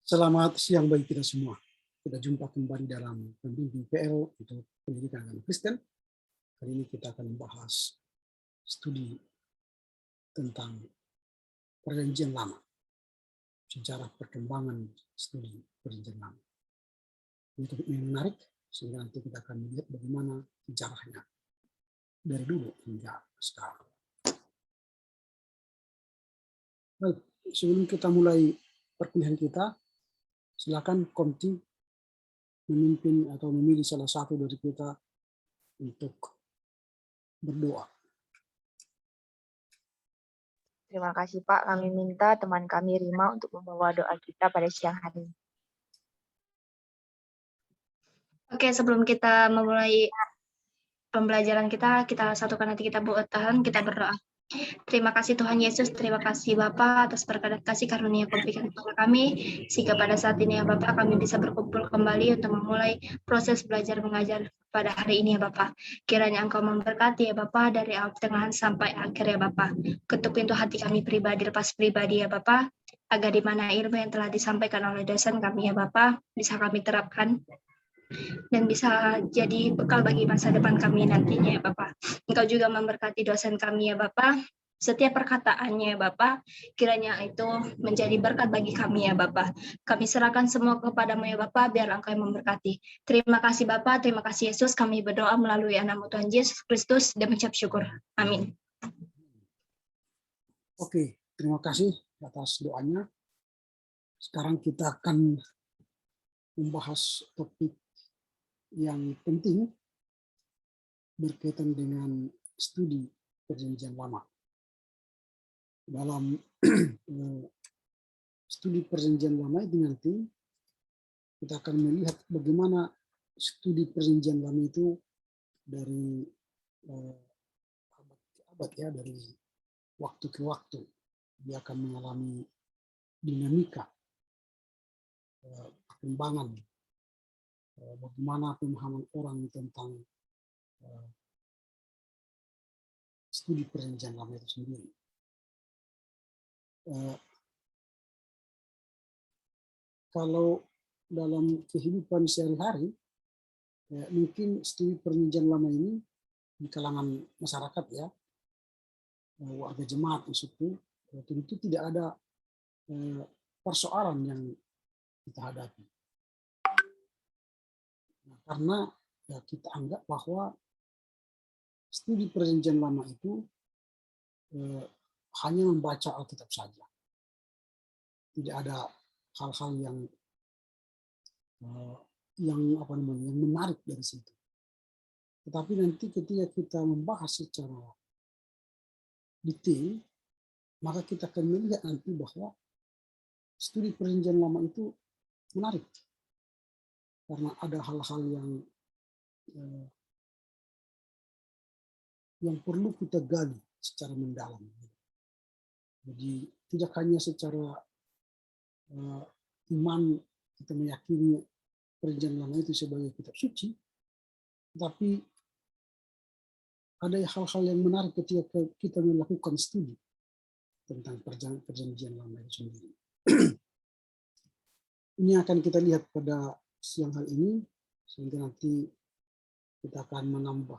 Selamat siang bagi kita semua. Kita jumpa kembali dalam pembimbing PL untuk pendidikan agama Kristen. Kali ini kita akan membahas studi tentang Perjanjian Lama, sejarah perkembangan studi Perjanjian Lama. Ini topik yang menarik, sehingga nanti kita akan melihat bagaimana sejarahnya dari dulu hingga sekarang. Baik, sebelum kita mulai perkuliahan kita, silakan Komti memimpin atau memilih salah satu dari kita untuk berdoa. Terima kasih Pak, kami minta teman kami Rima untuk membawa doa kita pada siang hari ini. Oke, sebelum kita memulai pembelajaran kita satukan hati kita buat Tuhan, kita berdoa. Terima kasih Tuhan Yesus, terima kasih Bapa atas berkat dan kasih karunia yang berikan kepada kami, sehingga pada saat ini ya Bapak kami bisa berkumpul kembali untuk memulai proses belajar mengajar pada hari ini ya Bapak. Kiranya Engkau memberkati ya Bapak dari awal pertengahan sampai akhir ya Bapak. Ketuk pintu hati kami pribadi lepas pribadi ya Bapak, agar di mana ilmu yang telah disampaikan oleh dosen kami ya Bapak bisa kami terapkan dan bisa jadi bekal bagi masa depan kami nantinya ya Bapak. Engkau juga memberkati dosen kami ya Bapak. Setiap perkataannya ya Bapak, kiranya itu menjadi berkat bagi kami ya Bapak. Kami serahkan semua kepadamu ya Bapak, biar Engkau yang memberkati. Terima kasih Bapak, terima kasih Yesus. Kami berdoa melalui nama Tuhan Yesus Kristus dan mengucap syukur. Amin. Oke, terima kasih atas doanya. Sekarang kita akan membahas topik yang penting berkaitan dengan studi Perjanjian Lama. Dalam studi Perjanjian Lama itu nanti kita akan melihat bagaimana studi Perjanjian Lama itu dari abad ke abad ya, dari waktu ke waktu dia akan mengalami dinamika perkembangan, bagaimana pemahaman orang tentang studi Perjanjian Lama itu sendiri. Kalau dalam kehidupan sehari-hari, mungkin studi Perjanjian Lama ini di kalangan masyarakat ya, warga jemaat itu tentu tidak ada persoalan yang kita hadapi. Nah, karena ya kita anggap bahwa studi Perjanjian Lama itu hanya membaca Alkitab saja. Tidak ada hal-hal yang menarik dari situ. Tetapi nanti ketika kita membahas secara detail, maka kita akan melihat nanti bahwa studi Perjanjian Lama itu menarik. Karena ada hal-hal yang perlu kita gali secara mendalam. Jadi tidak hanya secara iman kita meyakini Perjanjian Lama itu sebagai kitab suci, tetapi ada hal-hal yang menarik ketika kita melakukan studi tentang Perjanjian Lama itu sendiri. Ini akan kita lihat pada siang hari ini, sehingga nanti kita akan menambah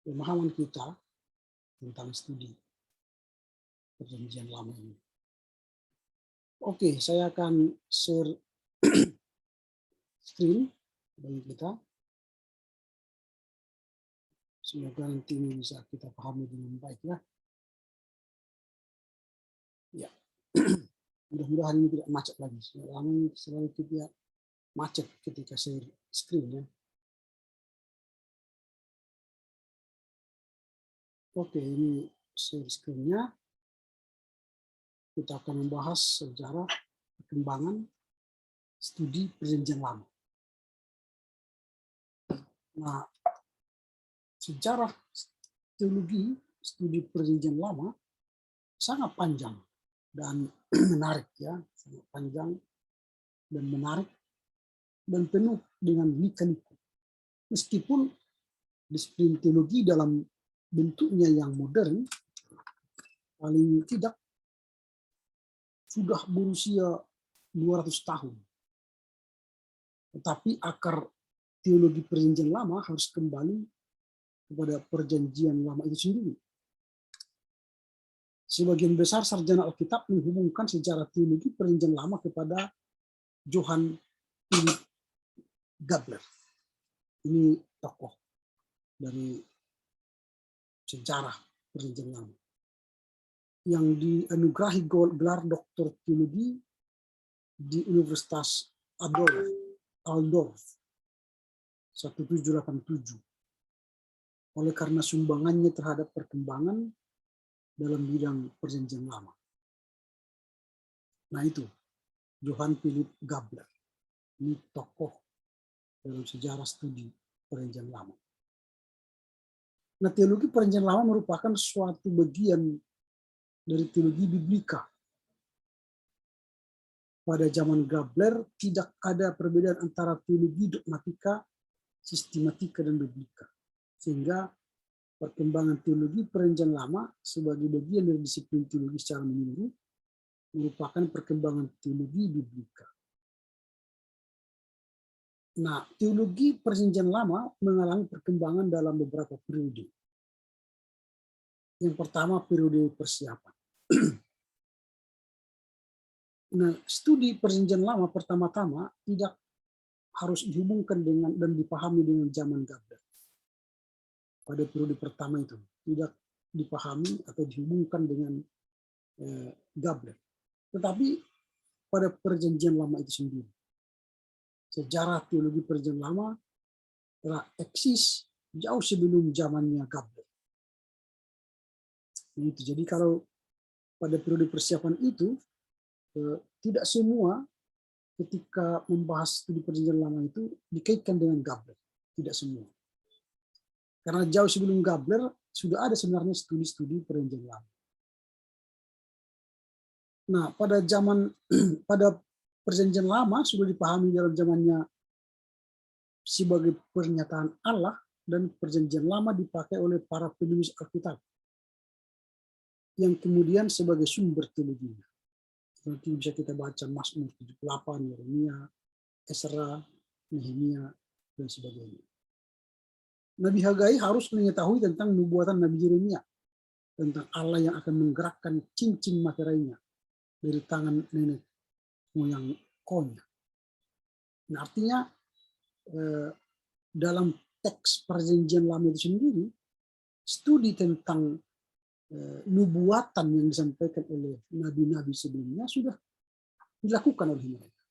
pemahaman kita tentang studi Perjanjian Lama ini. Oke, saya akan share screen bagi kita. Semoga nanti ini bisa kita pahami dengan baik ya. Ya, mudah-mudahan ini tidak macet lagi. Selalu tidak macet ketika share screen ya. Oke, ini share screen-nya. Kita akan membahas sejarah perkembangan studi Perjanjian Lama. Nah, sejarah teologi studi Perjanjian Lama sangat panjang dan menarik ya, sangat panjang dan menarik dan penuh dengan lika-liku. Meskipun disiplin teologi dalam bentuknya yang modern paling tidak sudah berusia 200 tahun. Tetapi akar teologi Perjanjian Lama harus kembali kepada Perjanjian Lama itu sendiri. Sebagian besar sarjana Alkitab menghubungkan sejarah teologi Perjanjian Lama kepada Johann Philipp Gabler. Ini tokoh dari sejarah Perjanjian Lama yang dianugerahi gelar doktor teologi di Universitas Altdorf 1787 oleh karena sumbangannya terhadap perkembangan dalam bidang Perjanjian Lama. Nah itu Johann Philipp Gabler, ini tokoh dalam sejarah studi Perjanjian Lama. Nah, teologi Perjanjian Lama merupakan suatu bagian dari teologi biblika. Pada zaman Gabler tidak ada perbedaan antara teologi dogmatika, sistematika, dan biblika. Sehingga perkembangan teologi Perjanjian Lama sebagai bagian dari disiplin teologi secara menyeluruh merupakan perkembangan teologi biblika. Nah, teologi Perjanjian Lama mengalami perkembangan dalam beberapa periode. Yang pertama, periode persiapan. Nah, studi Perjanjian Lama pertama-tama tidak harus dihubungkan dengan dan dipahami dengan zaman Gabler. Pada periode pertama itu tidak dipahami atau dihubungkan dengan Gabler. Tetapi pada Perjanjian Lama itu sendiri, sejarah teologi Perjanjian Lama telah eksis jauh sebelum zamannya Gabler. Itu. Jadi kalau pada periode persiapan itu tidak semua ketika membahas studi Perjanjian Lama itu dikaitkan dengan Gabler, tidak semua. Karena jauh sebelum Gabler sudah ada sebenarnya studi-studi Perjanjian Lama. Nah, pada Perjanjian Lama sudah dipahami dalam zamannya sebagai pernyataan Allah, dan Perjanjian Lama dipakai oleh para penulis Alkitab yang kemudian sebagai sumber teologinya. Nanti bisa kita baca Mazmur 78, Yeremia, Esra, Nehemia, dan sebagainya. Nabi Hagai harus mengetahui tentang nubuatan Nabi Yeremia, tentang Allah yang akan menggerakkan cincin materainya dari tangan nenek moyang konya. Nah, artinya dalam teks Perjanjian Lama itu sendiri, studi tentang nubuatan yang disampaikan oleh nabi-nabi sebelumnya sudah dilakukan oleh mereka.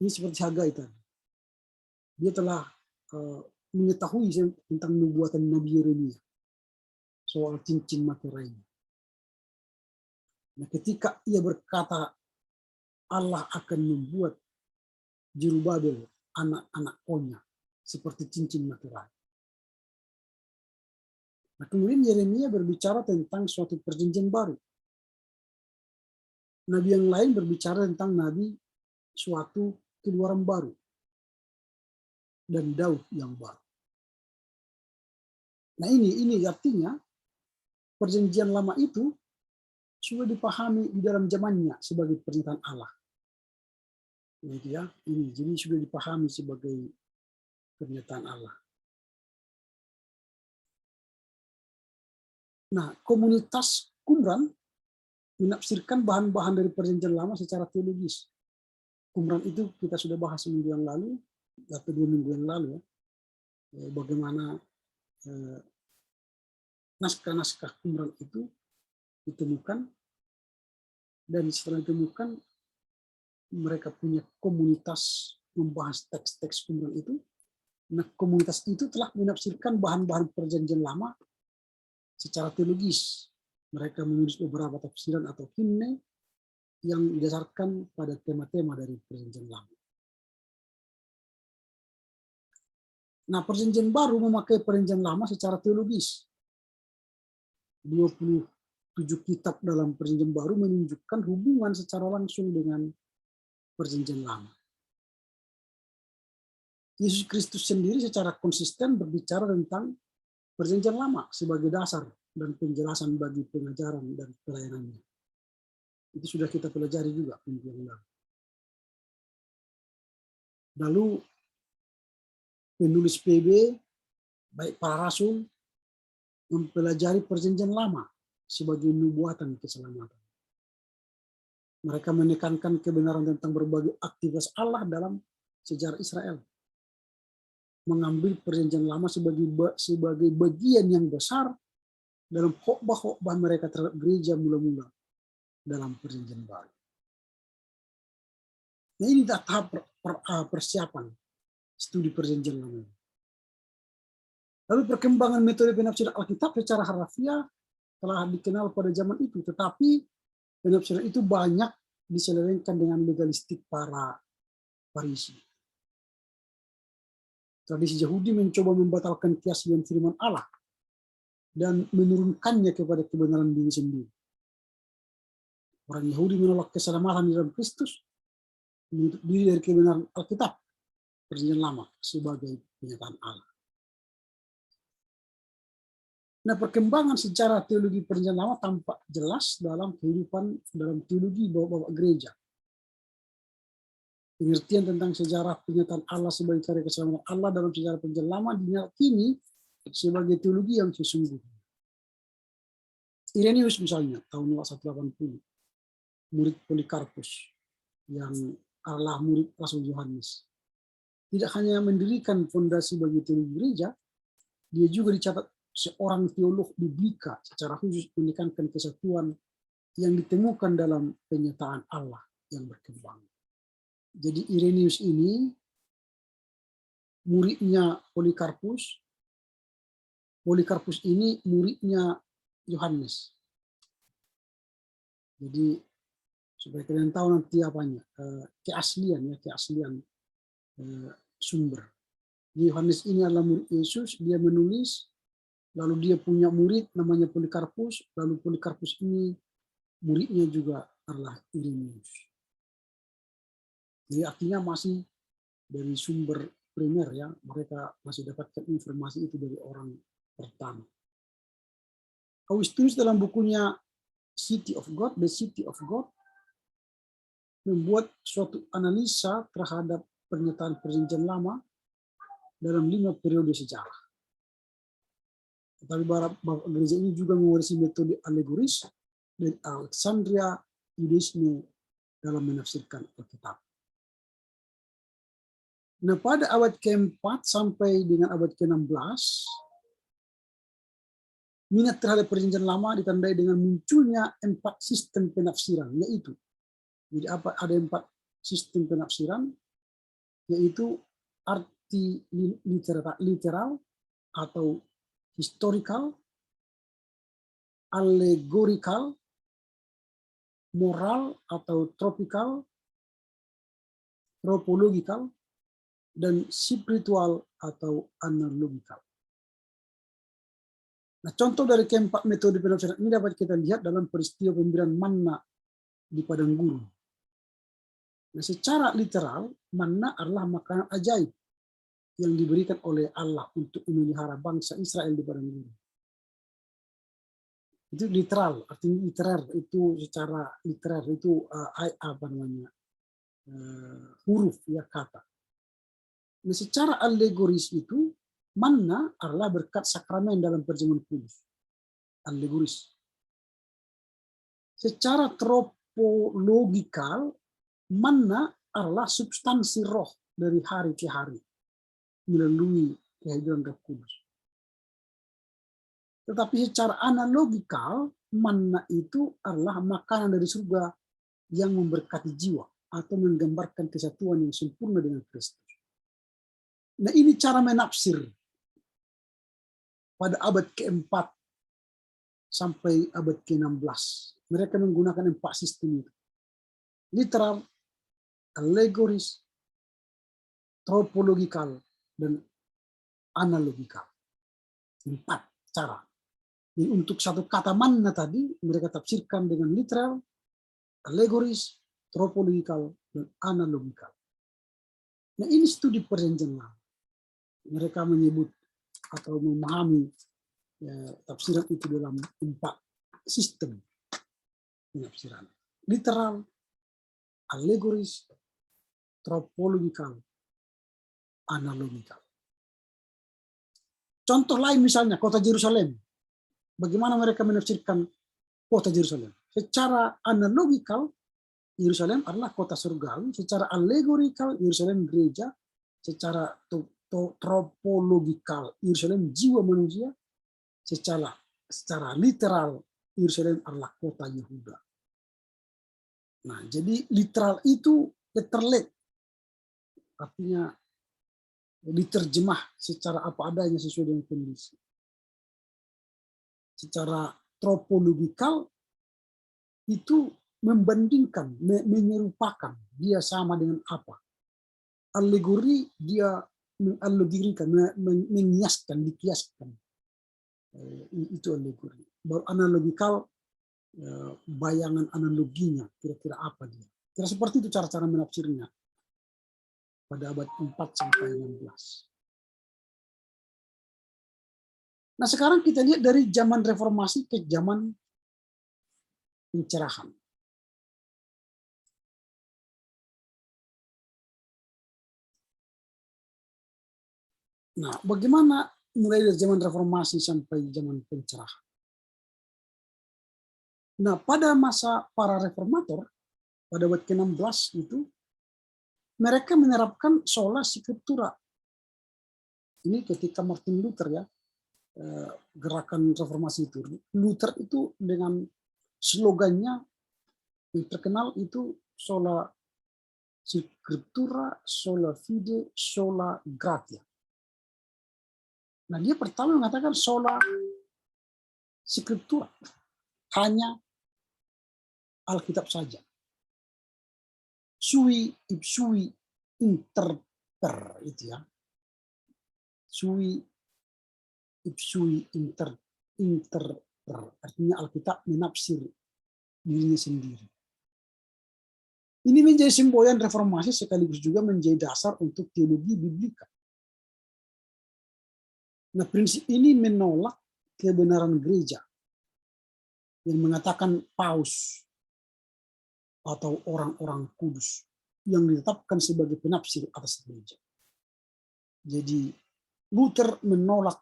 Ini seperti Hagai tadi. Dia telah mengetahui tentang nubuatan Nabi Yeremia soal cincin materainya. Nah, ketika ia berkata Allah akan membuat Jerubabel anak-anak konya seperti cincin materai. Nah, kemudian Yeremia berbicara tentang suatu perjanjian baru. Nabi yang lain berbicara tentang nabi suatu keluaran baru dan Daud yang baru. Nah, ini artinya Perjanjian Lama itu sudah dipahami di dalam zamannya sebagai pernyataan Allah. Ini jadi sudah dipahami sebagai pernyataan Allah. Nah, komunitas Qumran menafsirkan bahan-bahan dari Perjanjian Lama secara teologis. Qumran itu kita sudah bahas minggu yang lalu atau 2 minggu yang lalu, ya. Bagaimana naskah-naskah Qumran itu ditemukan, dan setelah ditemukan mereka punya komunitas membahas teks-teks Qumran itu. Nah, komunitas itu telah menafsirkan bahan-bahan Perjanjian Lama secara teologis. Mereka menulis beberapa tafsiran atau himne yang didasarkan pada tema-tema dari Perjanjian Lama. Nah, Perjanjian Baru memakai Perjanjian Lama secara teologis. 27 kitab dalam Perjanjian Baru menunjukkan hubungan secara langsung dengan Perjanjian Lama. Yesus Kristus sendiri secara konsisten berbicara tentang Perjanjian Lama sebagai dasar dan penjelasan bagi pengajaran dan pelayanannya. Itu sudah kita pelajari juga minggu yang lalu. Lalu penulis PB, baik para rasul, mempelajari perjanjian lama sebagai nubuatan keselamatan. Mereka menekankan kebenaran tentang berbagai aktivitas Allah dalam sejarah Israel. Mengambil perjanjian lama sebagai bagian yang besar dalam khotbah-khotbah mereka terhadap gereja mula-mula dalam perjanjian baru. Nah, ini tahap persiapan studi perjanjian lama. Lalu perkembangan metode penafsiran Alkitab secara harfiah telah dikenal pada zaman itu, tetapi penafsiran itu banyak diselewengkan dengan legalistik para Farisi. Tradisi Yahudi mencoba membatalkan keaslian firman Allah dan menurunkannya kepada kebenaran diri sendiri. Orang Yahudi menolak keselamatan di dalam Kristus, menutup diri dari kebenaran Alkitab, perjanjian lama, sebagai kenyataan Allah. Nah, perkembangan secara teologi perjanjian lama tampak jelas dalam teologi bapak-bapak gereja. Pengertian tentang sejarah penyataan Allah sebagai karya keselamatan Allah dalam sejarah perjanjian lama diyakini sebagai teologi yang sesungguhnya. Irenaeus misalnya, tahun 180, murid Polikarpus, yang adalah murid Rasul Yohanes, tidak hanya mendirikan fondasi bagi teologi gereja, dia juga dicatat seorang teolog biblika secara khusus menekankan kesatuan yang ditemukan dalam penyataan Allah yang berkembang. Jadi Irenaeus ini muridnya Polikarpus. Polikarpus ini muridnya Yohanes. Jadi supaya kalian tahu nanti apanya, keaslian sumber. Yohanes ini adalah murid Yesus, dia menulis, lalu dia punya murid namanya Polikarpus, lalu Polikarpus ini muridnya juga adalah Irenaeus. Jadi artinya masih dari sumber primer ya, mereka masih dapatkan informasi itu dari orang pertama. Augustinus dalam bukunya City of God, The City of God, membuat suatu analisa terhadap pernyataan perjanjian lama dalam 5 periode sejarah. Tetapi bapak gereja ini juga mewarisi metode alegoris dari Alexandria Yudaisme dalam menafsirkan Alkitab. Nah, pada abad ke-4 sampai dengan abad ke-16, minat terhadap perjanjian lama ditandai dengan munculnya 4 sistem penafsiran, yaitu ada 4 sistem penafsiran, yaitu arti literal atau historical, allegorical, moral atau tropological, dan spiritual atau analogical. Nah, contoh dari ke-4 metode penafsiran ini dapat kita lihat dalam peristiwa pemberian manna di padang gurun. Nah, secara literal, manna adalah makanan ajaib yang diberikan oleh Allah untuk memelihara bangsa Israel di padang gurun. Itu literal, artinya literar itu secara literar itu huruf ya, kata. Nah, secara alegoris itu manna adalah berkat sakramen dalam perjamuan kudus. Alegoris. Secara tropologikal, manna adalah substansi roh dari hari ke hari melalui kehadiran Roh Kudus. Tetapi secara analogikal, manna itu adalah makanan dari surga yang memberkati jiwa atau menggambarkan kesatuan yang sempurna dengan Kristus. Nah, ini cara menafsir pada abad ke-4 sampai abad ke-16. Mereka menggunakan 4 sistem itu. Literal, alegoris, tropologikal, dan analogikal. 4 cara. Jadi untuk satu kata manna tadi, mereka tafsirkan dengan literal, alegoris, tropologikal, dan analogikal. Nah, ini studi perjanjian lama. Mereka menyebut atau memahami tafsiran itu dalam 4 sistem penafsiran. Literal, alegoris, tropologikal, analogikal. Contoh lain misalnya kota Yerusalem. Bagaimana mereka menafsirkan kota Yerusalem? Secara analogikal, Yerusalem adalah kota surgawi. Secara allegorikal, Yerusalem gereja. Secara tropologikal, Yerusalem jiwa manusia. Secara literal, Yerusalem adalah kota Yehuda. Nah, jadi literal itu letterlet, artinya diterjemah secara apa adanya sesuai dengan kondisi. Secara tropologikal itu membandingkan, menyerupakan dia sama dengan apa. Alegori dia mengalegorikan, mengiaskan, dikiaskan. Itu alegori. Baru analogikal, bayangan analoginya kira-kira apa dia. Kira seperti itu cara-cara menafsirnya pada abad 4 sampai 16. Nah, sekarang kita lihat dari zaman reformasi ke zaman pencerahan. Nah, bagaimana mulai dari zaman reformasi sampai zaman pencerahan? Nah, pada masa para reformator, pada abad ke-16 itu, mereka menerapkan sola scriptura. Ini ketika Martin Luther ya, gerakan reformasi itu. Luther itu dengan slogannya yang terkenal itu sola scriptura, sola fide, sola gratia. Nah, dia pertama mengatakan sola scriptura, hanya Alkitab saja. Sui ipsui interper itu ya. Sui ipsui interper, artinya Alkitab menafsir dirinya sendiri. Ini menjadi semboyan reformasi sekaligus juga menjadi dasar untuk teologi biblika. Nah, prinsip ini menolak kebenaran gereja yang mengatakan paus atau orang-orang kudus yang ditetapkan sebagai penafsir atas gereja. Jadi Luther menolak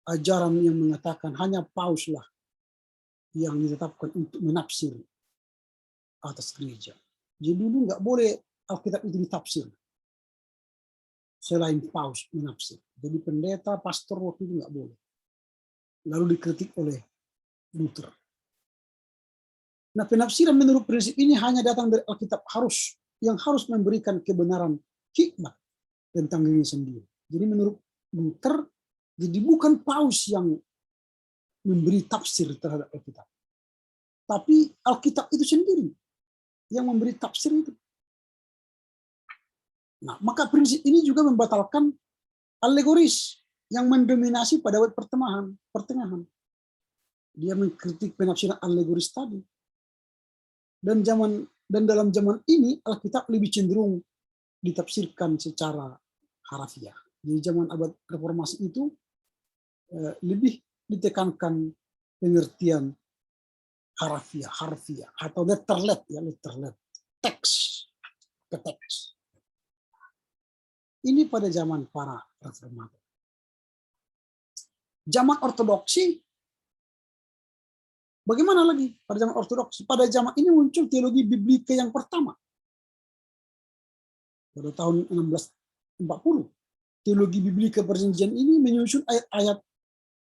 ajaran yang mengatakan hanya pauslah yang ditetapkan untuk menafsir atas gereja. Jadi dulu nggak boleh Alkitab itu ditafsir selain paus menafsir. Jadi pendeta, pastor waktu itu nggak boleh. Lalu dikritik oleh Luther. Nah, penafsiran menurut prinsip ini hanya datang dari Alkitab yang harus memberikan kebenaran hikmat tentang diri sendiri. Jadi menurut Luther, jadi bukan paus yang memberi tafsir terhadap Alkitab, tapi Alkitab itu sendiri yang memberi tafsir itu. Nah, maka prinsip ini juga membatalkan alegoris yang mendominasi pada abad pertengahan. Dia mengkritik penafsiran alegoris tadi. Dan dalam zaman ini Alkitab lebih cenderung ditafsirkan secara harafiah. Di zaman abad reformasi itu lebih ditekankan pengertian harfiah atau letterlet ya, teks ke teks. Ini pada zaman para reformator. Zaman ortodoksi bagaimana lagi pada zaman ortodoksi? Pada zaman ini muncul teologi biblika yang pertama. Pada tahun 1640, teologi biblika perjanjian ini menyusun ayat-ayat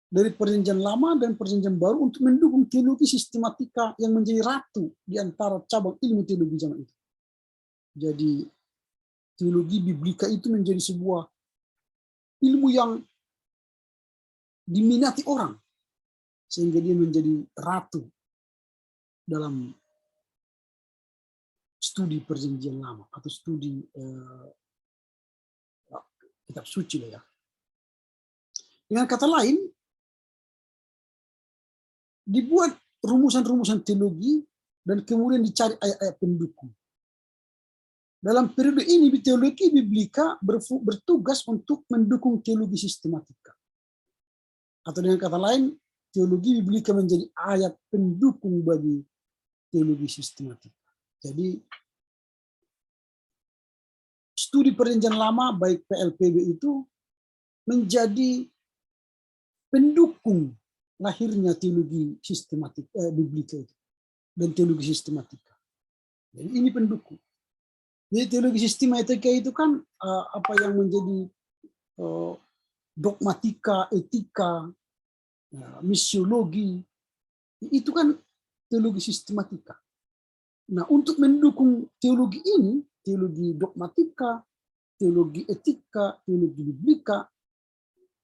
dari perjanjian lama dan perjanjian baru untuk mendukung teologi sistematika yang menjadi ratu di antara cabang ilmu teologi zaman itu. Jadi teologi biblika itu menjadi sebuah ilmu yang diminati orang sehingga dia menjadi ratu dalam studi perjanjian lama atau studi kitab suci ya. Dengan kata lain, dibuat rumusan-rumusan teologi dan kemudian dicari ayat-ayat pendukung. Dalam periode ini teologi biblika bertugas untuk mendukung teologi sistematika. Atau dengan kata lain, teologi biblika menjadi ayat pendukung bagi teologi sistematika. Jadi studi Perjanjian Lama baik PLPB itu menjadi pendukung lahirnya teologi sistematik biblika itu dan teologi sistematika. Jadi ini pendukung. Jadi teologi sistematika itu kan apa yang menjadi dogmatika, etika, misiologi, itu kan teologi sistematika. Nah, untuk mendukung teologi ini, teologi dogmatika, teologi etika, teologi biblika,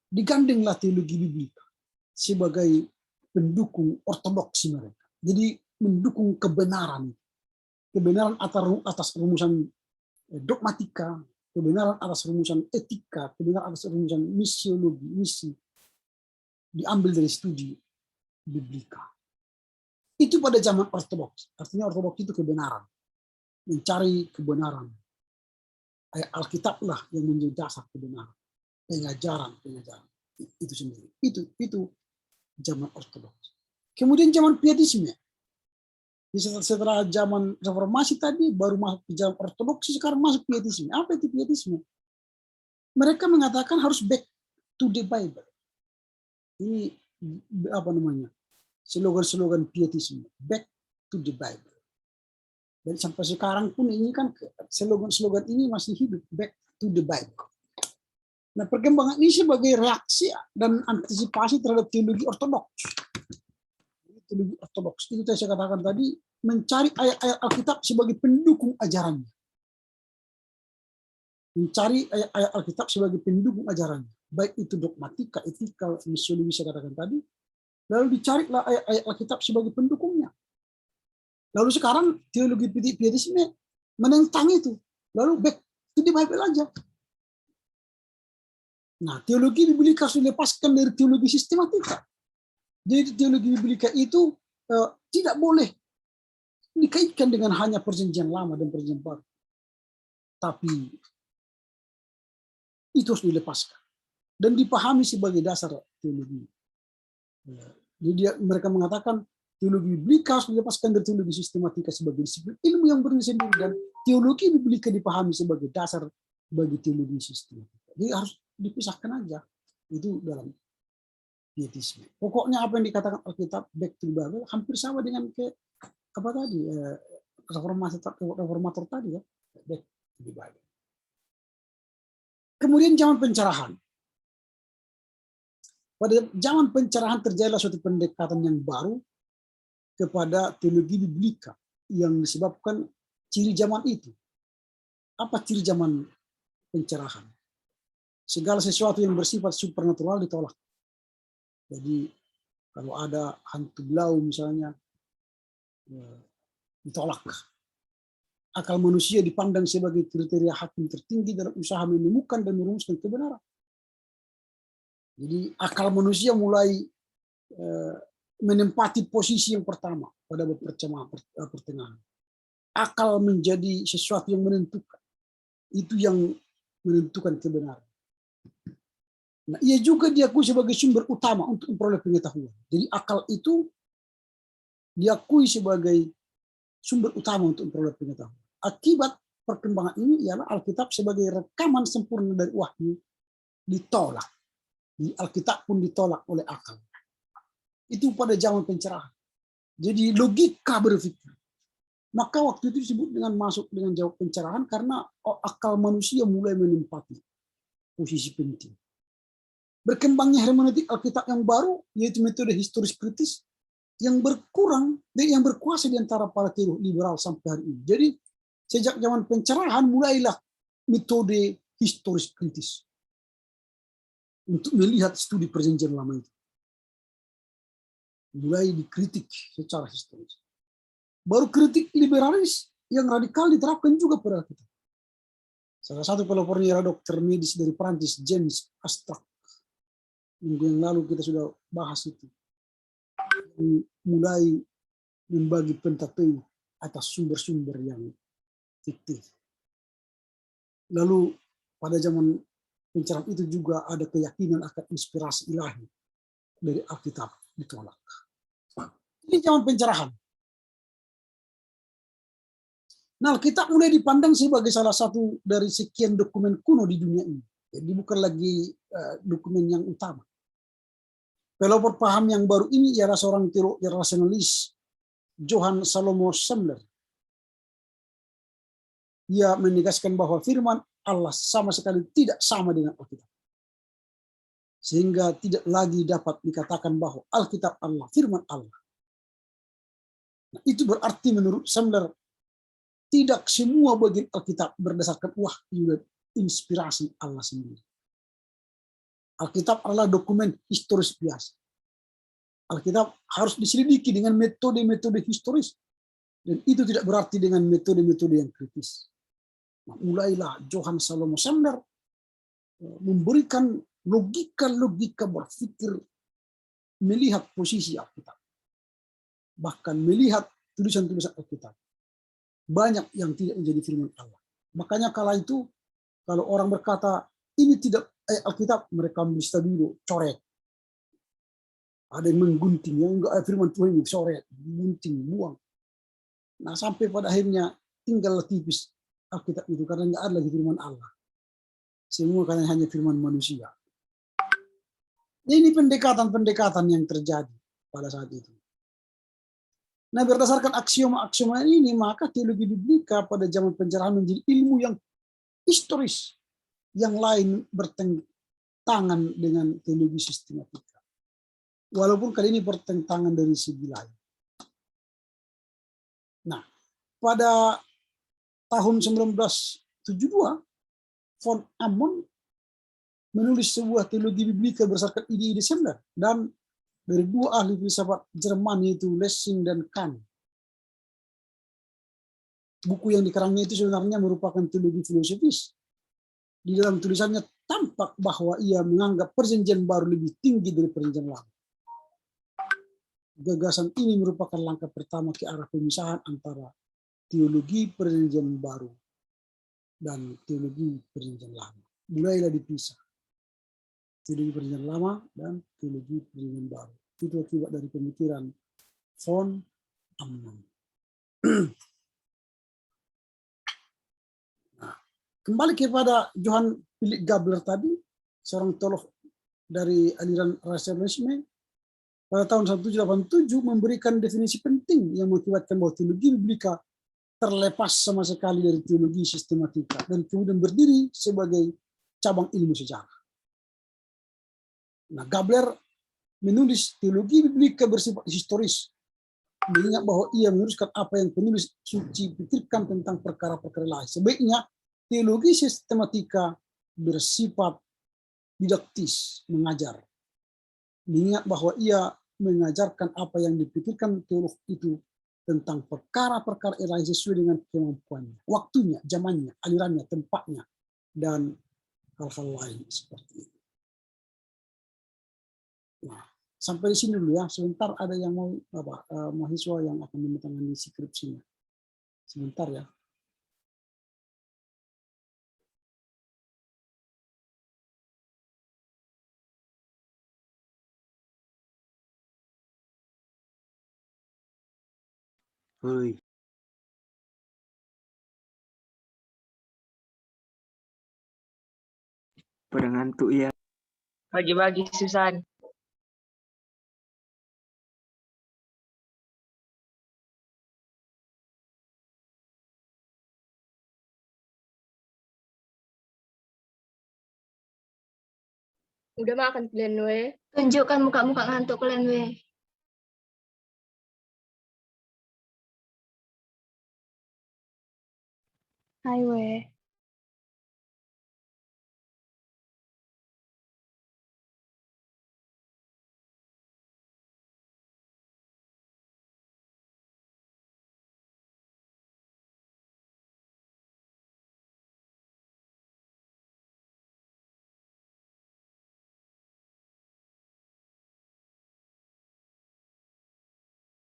digandenglah teologi biblika sebagai pendukung ortodoksi mereka. Jadi mendukung kebenaran atas rumusan dogmatika, kebenaran atas rumusan etika, kebenaran atas rumusan misiologi, misi, diambil dari studi biblika. Itu pada zaman ortodoks. Artinya ortodoks itu kebenaran. Mencari kebenaran. Ayat Alkitab lah yang menjadi dasar kebenaran. Pengajaran. Itu sendiri. Itu zaman ortodoks. Kemudian zaman pietisme. Setelah zaman reformasi tadi baru masuk ke zaman ortodoksi, sekarang masuk pietisme. Apa itu pietisme? Mereka mengatakan harus back to the Bible. Ini apa namanya? Slogan-slogan pietisme, back to the Bible. Dan sampai sekarang pun ini kan slogan-slogan ini masih hidup, back to the Bible. Nah, perkembangan ini sebagai reaksi dan antisipasi terhadap teologi ortodoks. Teologi ortodoks itu saya katakan tadi, mencari ayat-ayat Alkitab sebagai pendukung ajarannya. Mencari ayat-ayat Alkitab sebagai pendukung ajarannya. Baik itu dogmatika, etika, misiologi saya katakan tadi. Lalu dicarilah ayat-ayat Alkitab sebagai pendukungnya. Lalu sekarang teologi pietisme menentang itu. Lalu back to the Bible aja. Nah, teologi biblika sudah dilepaskan dari teologi sistematika. Jadi teologi biblika itu tidak boleh dikaitkan dengan hanya Perjanjian Lama dan Perjanjian Baru. Tapi itu harus dilepaskan dan dipahami sebagai dasar teologi. Jadi mereka mengatakan teologi biblika harus dilepaskan dari teologi sistematika sebagai disiplin ilmu yang berdiri sendiri, dan teologi biblika dipahami sebagai dasar bagi teologi sistematika. Jadi harus dipisahkan aja. Itu dalam pietisme. Pokoknya apa yang dikatakan Alkitab back to the Bible hampir sama dengan apa tadi reformator tadi ya, back to the Bible. Kemudian zaman pencerahan. Pada zaman pencerahan terjadilah suatu pendekatan yang baru kepada teologi biblika yang disebabkan ciri zaman itu. Apa ciri zaman pencerahan? Segala sesuatu yang bersifat supernatural ditolak. Jadi kalau ada hantu belau misalnya, ditolak. Akal manusia dipandang sebagai kriteria hakim tertinggi dalam usaha menemukan dan merumuskan kebenaran. Jadi akal manusia mulai menempati posisi yang pertama pada pertengahan. Akal menjadi sesuatu yang menentukan. Itu yang menentukan kebenaran. Nah, ia juga diakui sebagai sumber utama untuk memperoleh pengetahuan. Jadi akal itu diakui sebagai sumber utama untuk memperoleh pengetahuan. Akibat perkembangan ini ialah Alkitab sebagai rekaman sempurna dari wahyu ditolak. Di Alkitab pun ditolak oleh akal. Itu pada zaman pencerahan. Jadi logika berpikir. Maka waktu itu disebut dengan masuk dengan jawab pencerahan karena akal manusia mulai menempati posisi penting. Berkembangnya hermeneutik Alkitab yang baru, yaitu metode historis kritis, yang berkurang dan yang berkuasa di antara para teolog liberal sampai hari ini. Jadi sejak zaman pencerahan mulailah metode historis kritis untuk melihat studi Perjanjian Lama itu. Mulai dikritik secara historis. Baru kritik liberalis yang radikal diterapkan juga pada kita. Salah satu pelopornya era dokter medis dari Prancis, James Astrak. Minggu yang lalu kita sudah bahas itu. Mulai membagi Pentateuk atas sumber-sumber yang fiktif. Lalu pada zaman pencerahan itu juga ada keyakinan akan inspirasi ilahi dari Alkitab ditolak. Ini zaman pencerahan. Nah, kita mulai dipandang sebagai salah satu dari sekian dokumen kuno di dunia ini. Jadi bukan lagi dokumen yang utama. Pelopor paham yang baru ini ialah seorang teolog rasionalis, Johann Salomo Semler. Ia menegaskan bahwa firman Allah sama sekali tidak sama dengan Alkitab. Sehingga tidak lagi dapat dikatakan bahwa Alkitab Allah, firman Allah. Nah, itu berarti menurut Semler, tidak semua bagian Alkitab berdasarkan wahyu dan inspirasi Allah sendiri. Alkitab adalah dokumen historis biasa. Alkitab harus diselidiki dengan metode-metode historis. Dan itu tidak berarti dengan metode-metode yang kritis. Nah, mulailah Johann Salomo Semler memberikan logika-logika berpikir melihat posisi Alkitab. Bahkan melihat tulisan-tulisan Alkitab. Banyak yang tidak menjadi firman Allah. Makanya kala itu, kalau orang berkata, ini tidak Alkitab, mereka bisa dulu, coret. Ada yang menggunting, yang enggak firman Tuhan ini, coret, gunting, buang. Nah, sampai pada akhirnya tinggal tipis Alkitab itu, karena enggak ada lagi firman Allah. Semua karena hanya firman manusia. Ini pendekatan-pendekatan yang terjadi pada saat itu. Nah, berdasarkan aksioma-aksioma ini, maka teologi biblika pada zaman penjarahan menjadi ilmu yang historis, yang lain bertentangan dengan teologi sistematika. Walaupun kali ini bertentangan dari segi lain. Nah, pada tahun 1972, von Ammon menulis sebuah teologi biblika berdasarkan ide-ide Semler, dan dari dua ahli filsafat Jerman, yaitu Lessing dan Kant. Buku yang dikarangnya itu sebenarnya merupakan teologi filosofis. Di dalam tulisannya tampak bahwa ia menganggap perjanjian baru lebih tinggi dari perjanjian lama. Gagasan ini merupakan langkah pertama ke arah pemisahan antara teologi perjanjian baru dan teologi perjanjian lama. Mulailah dipisah. Teologi perjanjian lama dan teologi perjanjian baru. Itu akibat dari pemikiran von Ammon. Nah, kembali kepada Johann Philipp Gabler tadi, seorang teolog dari aliran rasionalisme, pada tahun 1787 memberikan definisi penting yang mengakibatkan bahwa teologi biblika terlepas sama sekali dari teologi sistematika dan kemudian berdiri sebagai cabang ilmu sejarah. Nah, Gabler menulis teologi biblika bersifat historis, mengingat bahwa ia meneruskan apa yang penulis suci pikirkan tentang perkara-perkara lain. Sebaiknya teologi sistematika bersifat didaktis, mengajar. Mengingat bahwa ia mengajarkan apa yang dipikirkan teolog itu tentang perkara-perkara lain sesuai dengan kemampuannya, waktunya, zamannya, alirannya, tempatnya, dan hal-hal lain seperti itu. Nah, sampai di sini dulu ya. Sebentar ada yang mau mahasiswa yang akan menandatangani skripsinya. Sebentar ya. Hoi. Pada ngantuk ya. Bagi-bagi Susan. Udah makan kalian we. Tunjukkan muka-muka ngantuk kalian we. Hai we.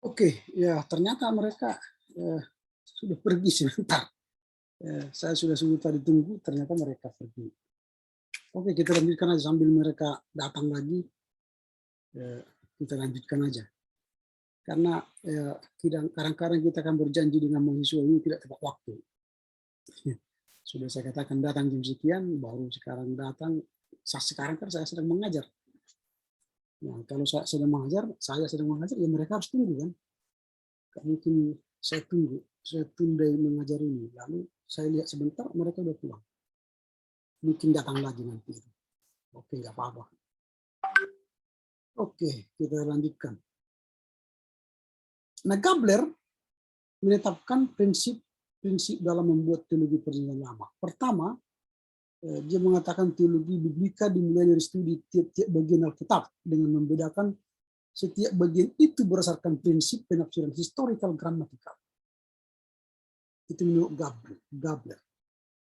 Oke, ya ternyata mereka sudah pergi sebentar. Saya sudah sebentar ditunggu, ternyata mereka pergi. Oke, kita lanjutkan aja sambil mereka datang lagi. Kita lanjutkan aja. Karena kadang-kadang kita akan berjanji dengan mahasiswa ini tidak tepat waktu. Sudah saya katakan datang jam sekian, baru sekarang datang. Sekarang kan saya sedang mengajar. Nah, kalau saya sedang mengajar, ya mereka harus tunggu kan. Gak mungkin saya tunda mengajar ini. Lalu saya lihat sebentar, mereka udah pulang. Mungkin datang lagi nanti. Oke, nggak apa-apa. Oke, kita lanjutkan. Nah, Gabler menetapkan prinsip dalam membuat teologi perjanjian lama. Pertama, dia mengatakan teologi biblika dimulai dari studi tiap-tiap bagian Alkitab dengan membedakan setiap bagian itu berdasarkan prinsip penafsiran historical gramatikal. Itu menurut Gabler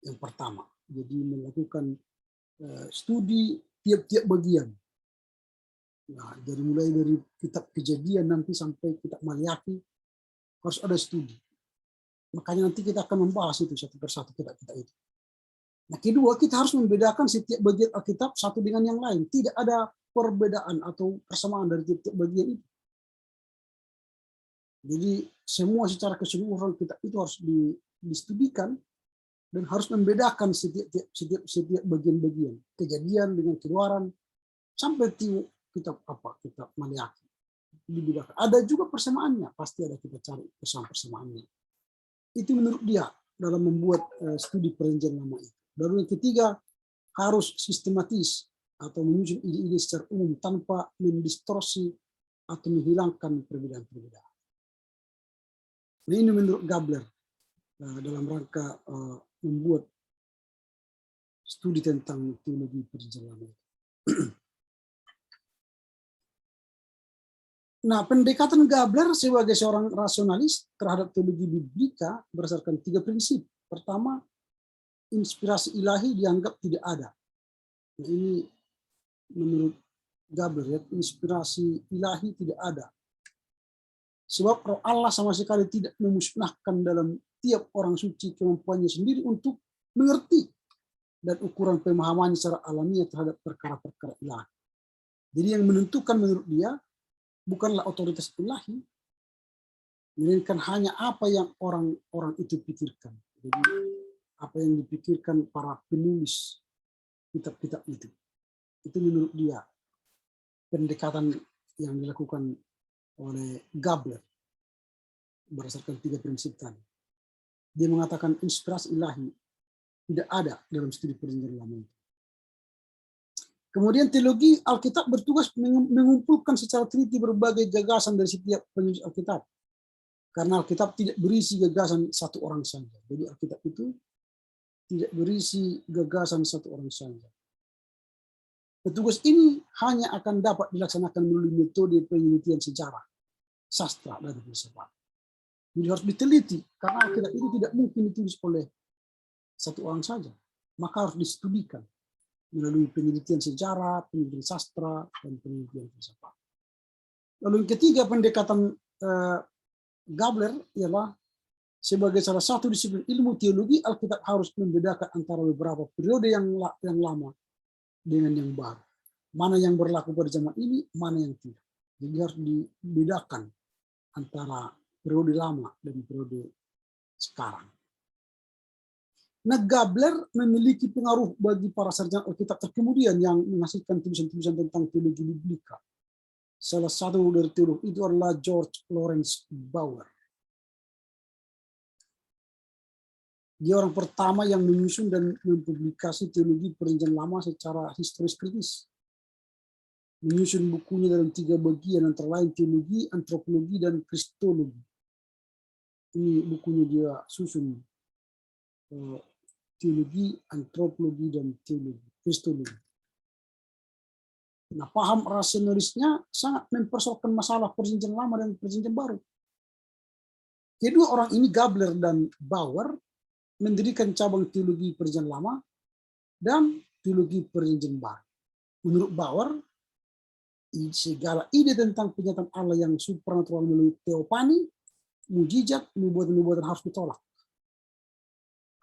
yang pertama. Jadi melakukan studi tiap-tiap bagian. Nah, jadi mulai dari kitab Kejadian nanti sampai kitab Maliaki harus ada studi. Makanya nanti kita akan membahas itu satu persatu kitab-kitab itu. Nah, kedua, kita harus membedakan setiap bagian Alkitab satu dengan yang lain. Tidak ada perbedaan atau persamaan dari tiap-tiap bagian itu. Jadi semua secara keseluruhan kitab itu harus distudikan dan harus membedakan setiap bagian-bagian. Kejadian dengan Keluaran sampai kitab Maliaki. Dibedakan. Ada juga persamaannya, pasti ada kita cari persamaannya. Itu menurut dia dalam membuat studi perjanjian lama itu. Lalu yang ketiga, harus sistematis atau menyusun ide-ide secara umum tanpa mendistorsi atau menghilangkan perbedaan-perbedaan. Nah, ini menurut Gabler dalam rangka membuat studi tentang teologi perjanjian lama. Nah, pendekatan Gabler sebagai seorang rasionalis terhadap teologi biblika berdasarkan 3 prinsip. Pertama, inspirasi ilahi dianggap tidak ada. Nah, ini menurut Gabler, ya, inspirasi ilahi tidak ada. Sebab Roh Allah sama sekali tidak memusnahkan dalam tiap orang suci kemampuannya sendiri untuk mengerti dan ukuran pemahamannya secara alamiah terhadap perkara-perkara ilahi. Jadi yang menentukan menurut dia bukanlah otoritas ilahi, melainkan hanya apa yang orang-orang itu pikirkan. Jadi apa yang dipikirkan para penulis kitab-kitab itu. Itu menurut dia pendekatan yang dilakukan oleh Gabler berdasarkan 3 prinsip tadi. Dia mengatakan inspirasi ilahi tidak ada dalam studi perjanjian lama itu. Kemudian teologi Alkitab bertugas mengumpulkan secara teliti berbagai gagasan dari setiap penulis Alkitab. Karena Alkitab tidak berisi gagasan satu orang saja. Jadi Alkitab itu tidak berisi gagasan satu orang saja. Petugas ini hanya akan dapat dilaksanakan melalui metode penelitian sejarah, sastra, dan filsafat. Jadi harus diteliti, karena Alkitab itu tidak mungkin ditulis oleh satu orang saja. Maka harus distudikan melalui penelitian sejarah, penelitian sastra, dan penelitian filsafat. Lalu yang ketiga, pendekatan Gabler ialah sebagai salah satu disiplin ilmu teologi, Alkitab harus membedakan antara beberapa periode yang lama dengan yang baru. Mana yang berlaku pada zaman ini, mana yang tidak. Jadi harus dibedakan antara periode lama dan periode sekarang. Nah, Gabler memiliki pengaruh bagi para sarjana Alkitab terkemudian yang menghasilkan tulisan-tulisan tentang teologi biblika. Salah satu dari teolog itu adalah George Lawrence Bauer. Dia orang pertama yang menyusun dan mempublikasi teologi perjanjian lama secara historis kritis. Menyusun bukunya dalam 3 bagian, antara lain teologi, antropologi, dan kristologi. Ini bukunya dia susun. Teologi, antropologi, dan teologi, kristologi. Nah, paham rasionalisnya sangat mempersoalkan masalah perjanjian lama dan perjanjian baru. Kedua orang ini, Gabler dan Bauer, mendirikan cabang teologi perjanjian lama dan teologi perjanjian baru. Menurut Bauer, segala ide tentang penyataan Allah yang supranatural melalui teopani, mujizat, nubuatan harus ditolak.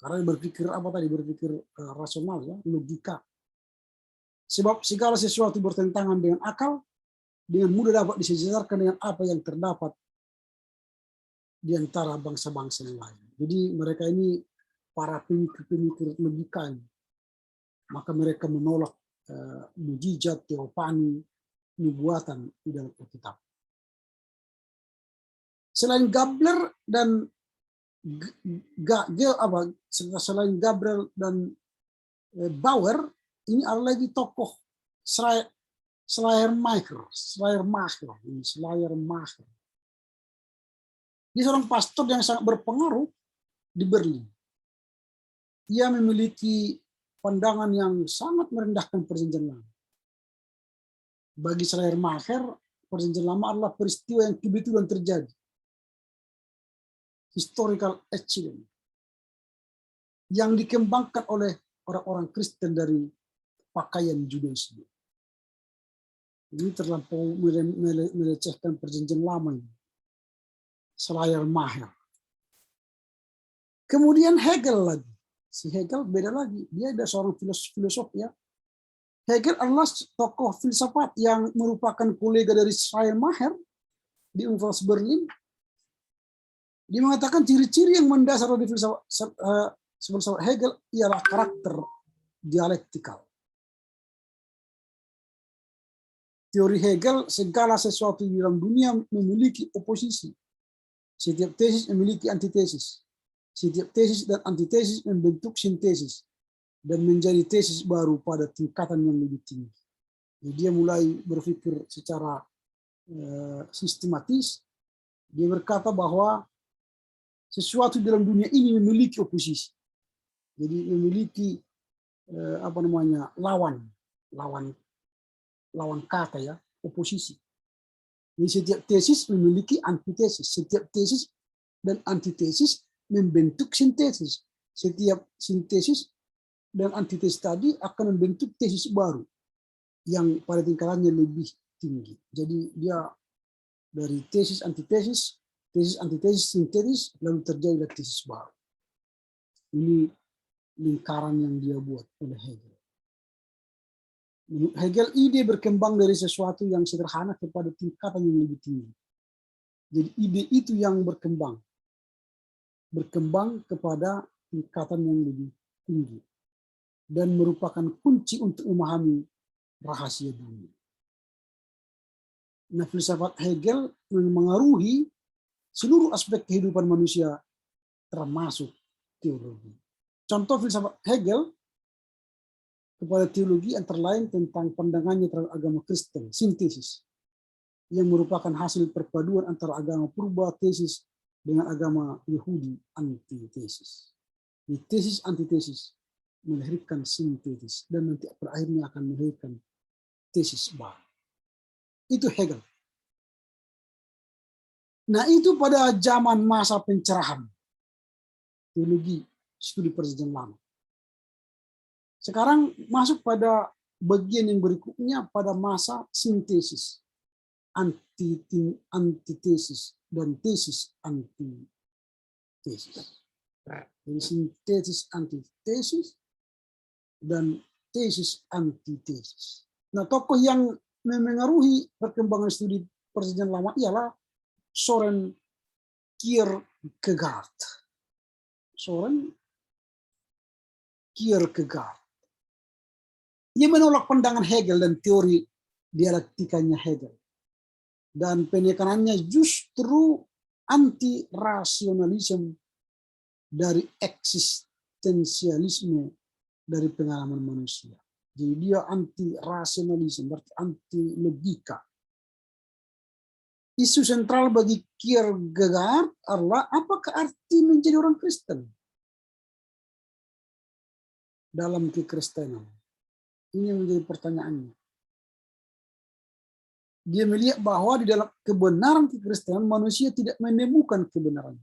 Karena berpikir apa tadi? Berpikir rasional, ya, logika. Sebab segala sesuatu bertentangan dengan akal dengan mudah dapat disejarkan dengan apa yang terdapat di antara bangsa-bangsa yang lain. Jadi mereka ini para pemikir-pemikir logika. Maka mereka menolak mujizat, teofani, nubuatan di dalam Alkitab. Selain Gabler dan selain Gabriel dan Bauer, ini ada lagi tokoh Schleiermacher. Dia seorang pastor yang sangat berpengaruh di Berlin. Ia memiliki pandangan yang sangat merendahkan Perjanjian Lama. Bagi Schleiermacher, Perjanjian Lama adalah peristiwa yang kebetulan terjadi. Historical accident yang dikembangkan oleh orang-orang Kristen dari pakaian Judaisme. Ini terlampau melecehkan Perjanjian Lama ini. Schleiermacher. Kemudian Hegel lagi. Si Hegel beda lagi. Dia ada seorang filosof ya. Hegel adalah tokoh filsafat yang merupakan kolega dari Schleiermacher di Universitas Berlin. Dia mengatakan ciri-ciri yang mendasar dari filsafat Hegel ialah karakter dialektikal. Teori Hegel, segala sesuatu di dalam dunia memiliki oposisi. Setiap tesis memiliki antitesis. Setiap tesis dan antitesis membentuk sintesis dan menjadi tesis baru pada tingkatan yang lebih tinggi. Jadi dia mulai berpikir secara sistematis. Dia berkata bahwa sesuatu dalam dunia ini memiliki oposisi. Jadi memiliki lawan kata ya, oposisi. Jadi setiap tesis memiliki antitesis. Setiap tesis dan antitesis membentuk sintesis. Setiap sintesis dan antitesis tadi akan membentuk tesis baru yang pada tingkatannya lebih tinggi. Jadi dia dari tesis, antitesis, sintetis, lalu terjadi tesis baru. Ini lingkaran yang dia buat oleh Hegel. Menurut Hegel, ide berkembang dari sesuatu yang sederhana kepada tingkatan yang lebih tinggi. Jadi ide itu yang berkembang kepada tingkatan yang lebih tinggi dan merupakan kunci untuk memahami rahasia dunia. Nah, filsafat Hegel mengaruhi seluruh aspek kehidupan manusia termasuk teologi. Contoh filsafat Hegel kepada teologi antara lain tentang pandangannya terhadap agama Kristen, sintesis, yang merupakan hasil perpaduan antara agama purba tesis dengan agama Yahudi antitesis. Di tesis antitesis melahirkan sintesis dan nanti pada akhirnya akan melahirkan tesis baru. Itu Hegel. Nah, itu pada zaman masa pencerahan teologi studi Perjanjian Lama. Sekarang masuk pada bagian yang berikutnya pada masa sintesis, antitesis dan tesis antitesis. Jadi sintesis antitesis dan tesis antitesis. Nah, tokoh yang memengaruhi perkembangan studi Perjanjian Lama ialah Soren Kierkegaard. Ia menolak pandangan Hegel dan teori dialektikanya Hegel. Dan penekanannya justru anti-rasionalisme dari eksistensialisme dari pengalaman manusia. Jadi dia anti-rasionalisme, berarti anti-logika. Isu sentral bagi Kierkegaard adalah apakah arti menjadi orang Kristen dalam kekristenan. Ini yang menjadi pertanyaannya. Dia melihat bahwa di dalam kebenaran kekristenan manusia tidak menemukan kebenaran.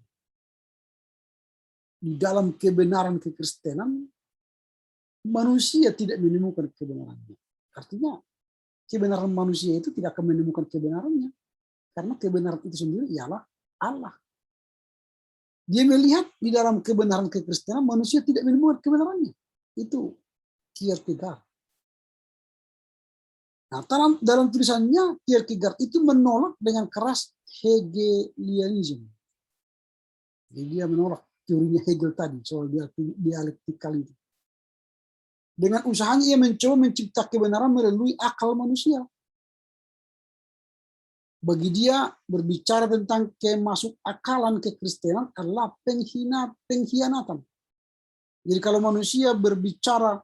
Di dalam kebenaran kekristenan manusia tidak menemukan kebenarannya. Artinya kebenaran manusia itu tidak akan menemukan kebenarannya. Karena kebenaran itu sendiri ialah Allah. Dia melihat di dalam kebenaran kekristenan manusia tidak menemukan kebenarannya. Itu Kierkegaard. Nah, dalam tulisannya Kierkegaard itu menolak dengan keras Hegelianisme. Jadi dia menolak teorinya Hegel tadi soal dialektikal itu. Dengan usahanya ia mencoba mencipta kebenaran melalui akal manusia. Bagi dia berbicara tentang kemasukakalan kekristenan adalah pengkhianatan. Jadi kalau manusia berbicara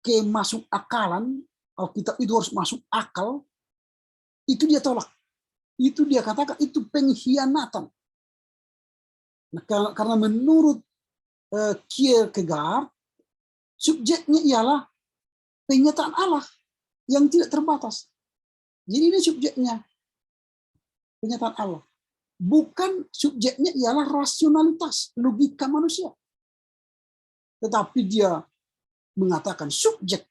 kemasukakalan, Alkitab itu harus masuk akal, itu dia tolak. Itu dia katakan itu pengkhianatan. Nah, karena menurut Kierkegaard, subjeknya ialah penyataan Allah yang tidak terbatas. Jadi ini subjeknya, penyataan Allah. Bukan subjeknya ialah rasionalitas, logika manusia. Tetapi dia mengatakan subjek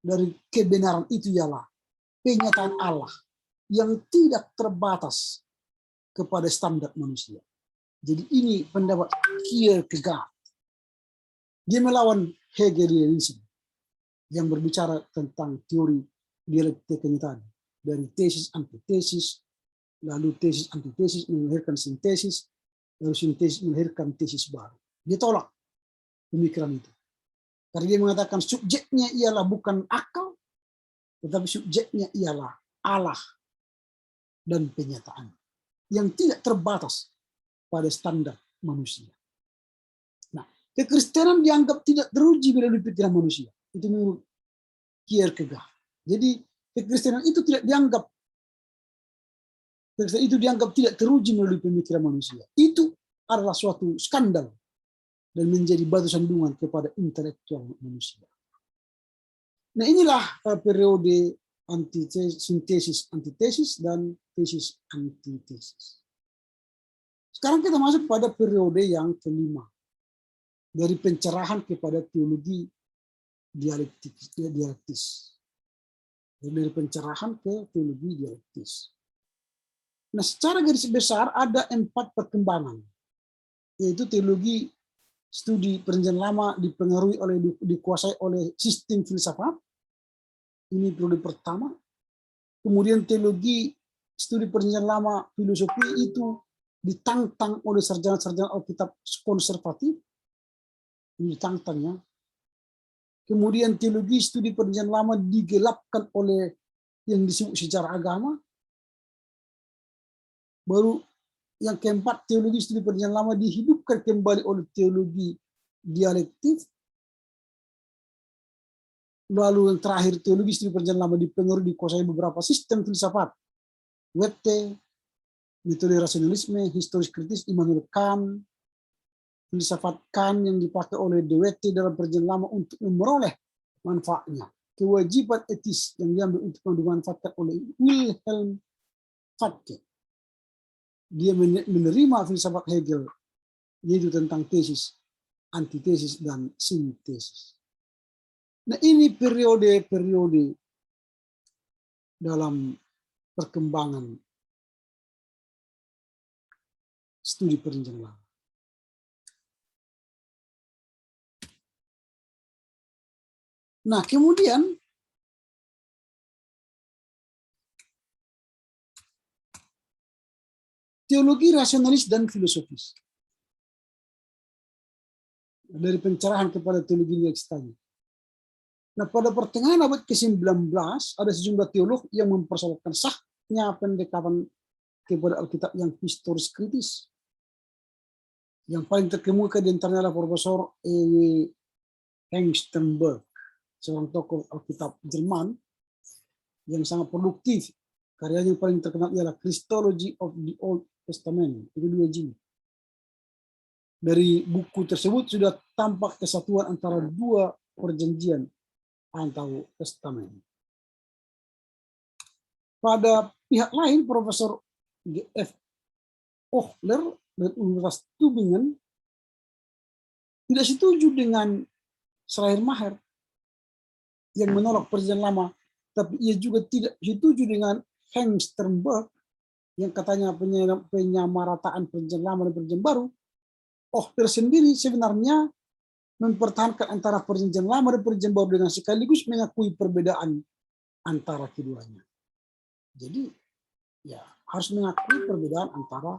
dari kebenaran itu ialah penyataan Allah yang tidak terbatas kepada standar manusia. Jadi ini pendapat Kierkegaard. Dia melawan Hegelianisme yang berbicara tentang teori dialektikanya tadi. Dari tesis, antitesis, lalu tesis, antitesis melahirkan sintesis, lalu sintesis melahirkan tesis baru. Dia tolak pemikiran itu. Karena dia mengatakan subjeknya ialah bukan akal, tetapi subjeknya ialah Allah dan penyataan yang tidak terbatas pada standar manusia. Nah, kekristenan dianggap tidak teruji melalui pikiran manusia. Itu menurut Kierkegaard. Jadi kekristenan itu dianggap tidak teruji melalui pemikiran manusia. Itu adalah suatu skandal dan menjadi batu sandungan kepada intelektual manusia. Nah, inilah periode sintesis antitesis dan tesis antitesis. Sekarang kita masuk pada periode yang kelima, dari pencerahan kepada teologi dialektis. Dari pencerahan ke teologi dialektis. Nah, secara garis besar ada 4 perkembangan, yaitu teologi studi perjanjian lama dipengaruhi dikuasai oleh sistem filsafat. Ini periode pertama. Kemudian teologi studi perjanjian lama filosofi itu ditantang oleh sarjana-sarjana Alkitab konservatif. Ini ditantangnya. Kemudian teologi studi perjanjian lama digelapkan oleh yang disebut sejarah agama. Baru yang keempat, teologi studi perjanjian lama dihidupkan kembali oleh teologi dialektif. Lalu yang terakhir, teologi studi perjanjian lama dipengaruhi dikuasai beberapa sistem filsafat. Goethe, metode rasionalisme, historis kritis, Immanuel Kant, filsafat Kant yang dipakai oleh De Wette dalam perjanjian lama untuk memperoleh manfaatnya. Kewajiban etis yang diambil untuk dimanfaatkan oleh Wilhelm Fatke. Dia menerima filsafat Hegel, yaitu tentang tesis, antitesis, dan sintesis. Nah, ini periode-periode dalam perkembangan studi perjanjian lama. Nah, kemudian teologi rasionalis dan filosofis. Dari pencerahan kepada teologi dialektis tadi. Nah, pada pertengahan abad ke-19 ada sejumlah teolog yang mempersoalkan sahnya pendekatan kepada Alkitab yang historis kritis. Yang paling terkemuka di antaranya adalah Profesor E.W. Hengstenberg, seorang tokoh Alkitab Jerman yang sangat produktif. Karyanya yang paling terkenal ialah Christology of the Old Testament. Itu 2 jilid. Dari buku tersebut sudah tampak kesatuan antara 2 perjanjian atau testament. Pada pihak lain, Profesor G.F. Ochler dari Universitas Tübingen tidak setuju dengan Schleiermacher yang menolak perjanjian lama, tapi ia juga tidak setuju dengan Hengstenberg yang katanya penyamarataan perjanjian lama dan perjanjian baru. Ochler sendiri sebenarnya mempertahankan antara perjanjian lama dan perjanjian baru dengan sekaligus mengakui perbedaan antara keduanya. Jadi ya harus mengakui perbedaan antara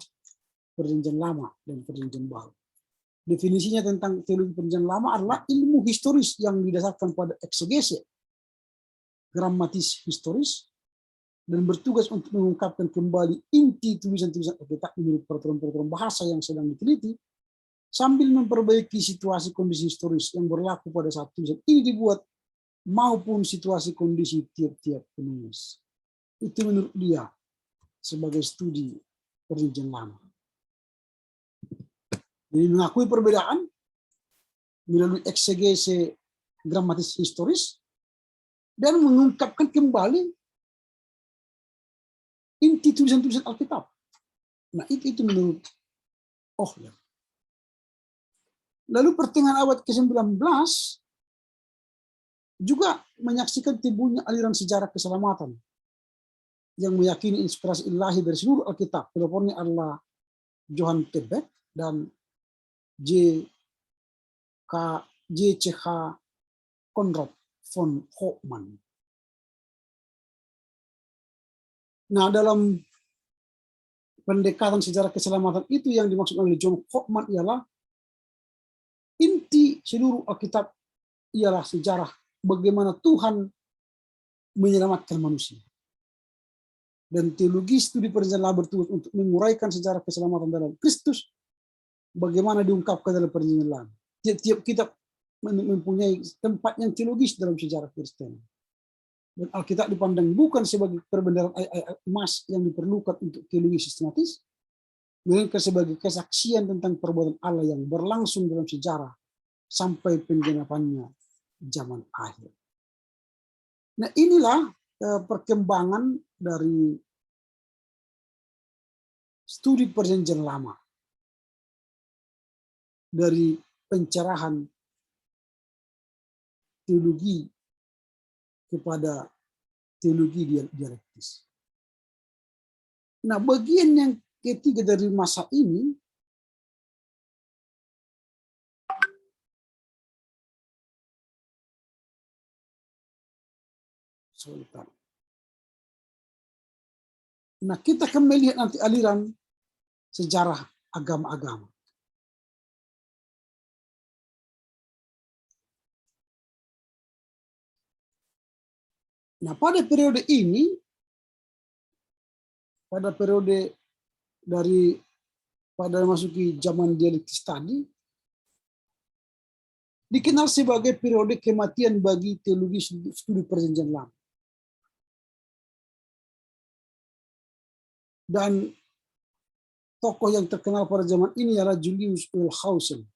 Perjanjian Lama dan Perjanjian Baru. Definisinya tentang teologi Perjanjian Lama adalah ilmu historis yang didasarkan pada eksegese, gramatis historis, dan bertugas untuk mengungkapkan kembali inti tulisan-tulisan Alkitab menurut peraturan-peraturan bahasa yang sedang diteliti, sambil memperbaiki situasi kondisi historis yang berlaku pada saat tulisan ini dibuat, maupun situasi kondisi tiap-tiap penulis. Itu menurut dia sebagai studi Perjanjian Lama. Jadi mengakui perbedaan melalui eksegese gramatis historis dan mengungkapkan kembali inti tulisan-tulisan Alkitab. Nah, itu menurut Ohler. Lalu pertengahan abad ke-19 juga menyaksikan timbulnya aliran sejarah keselamatan yang meyakini inspirasi ilahi dari seluruh Alkitab. Pelopornya adalah Johann Tebet dan J.C.H. Konrad von Hoffmann. Nah, dalam pendekatan sejarah keselamatan itu yang dimaksud oleh John Hoffmann ialah inti seluruh Alkitab ialah sejarah bagaimana Tuhan menyelamatkan manusia. Dan teologi studi Perjanjian Lama bertugas untuk menguraikan sejarah keselamatan dalam Kristus, bagaimana diungkapkan dalam Perjanjian Lama. Tiap-tiap kitab mempunyai tempat yang teologis dalam sejarah Kristen. Dan Alkitab dipandang bukan sebagai perbendaharaan ayat-ayat emas yang diperlukan untuk teologi sistematis, melainkan sebagai kesaksian tentang perbuatan Allah yang berlangsung dalam sejarah sampai penggenapannya zaman akhir. Nah, inilah perkembangan dari studi Perjanjian Lama, dari pencerahan teologi kepada teologi dialektis. Nah, bagian yang ketiga dari masa ini Nah, kita akan melihat nanti aliran sejarah agama-agama. Nah, pada periode ini, pada periode pada masuki zaman dialektis tadi, dikenal sebagai periode kematian bagi teologi studi Perjanjian Lama. Dan tokoh yang terkenal pada zaman ini adalah Julius Wellhausen.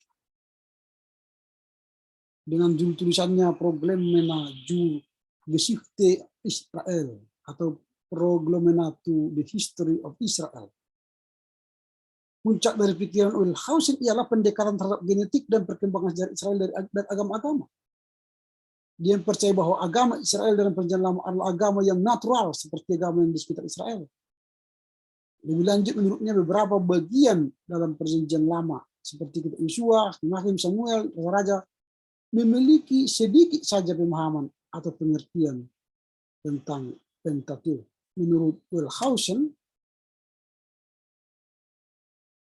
Dengan judul tulisannya Problemena Jur Geschichte Israel atau Problemena to the History of Israel. Puncak dari pikiran Wellhausen ialah pendekatan terhadap genetik dan perkembangan sejarah Israel dan agama-agama. Dia percaya bahwa agama Israel dalam Perjanjian Lama adalah agama yang natural seperti agama yang di sekitar Israel. Lebih lanjut, menurutnya beberapa bagian dalam Perjanjian Lama seperti kitab Yosua, Hakim, Samuel, Raja memiliki sedikit saja pemahaman atau pengertian tentang Pentateuch. Menurut Wellhausen,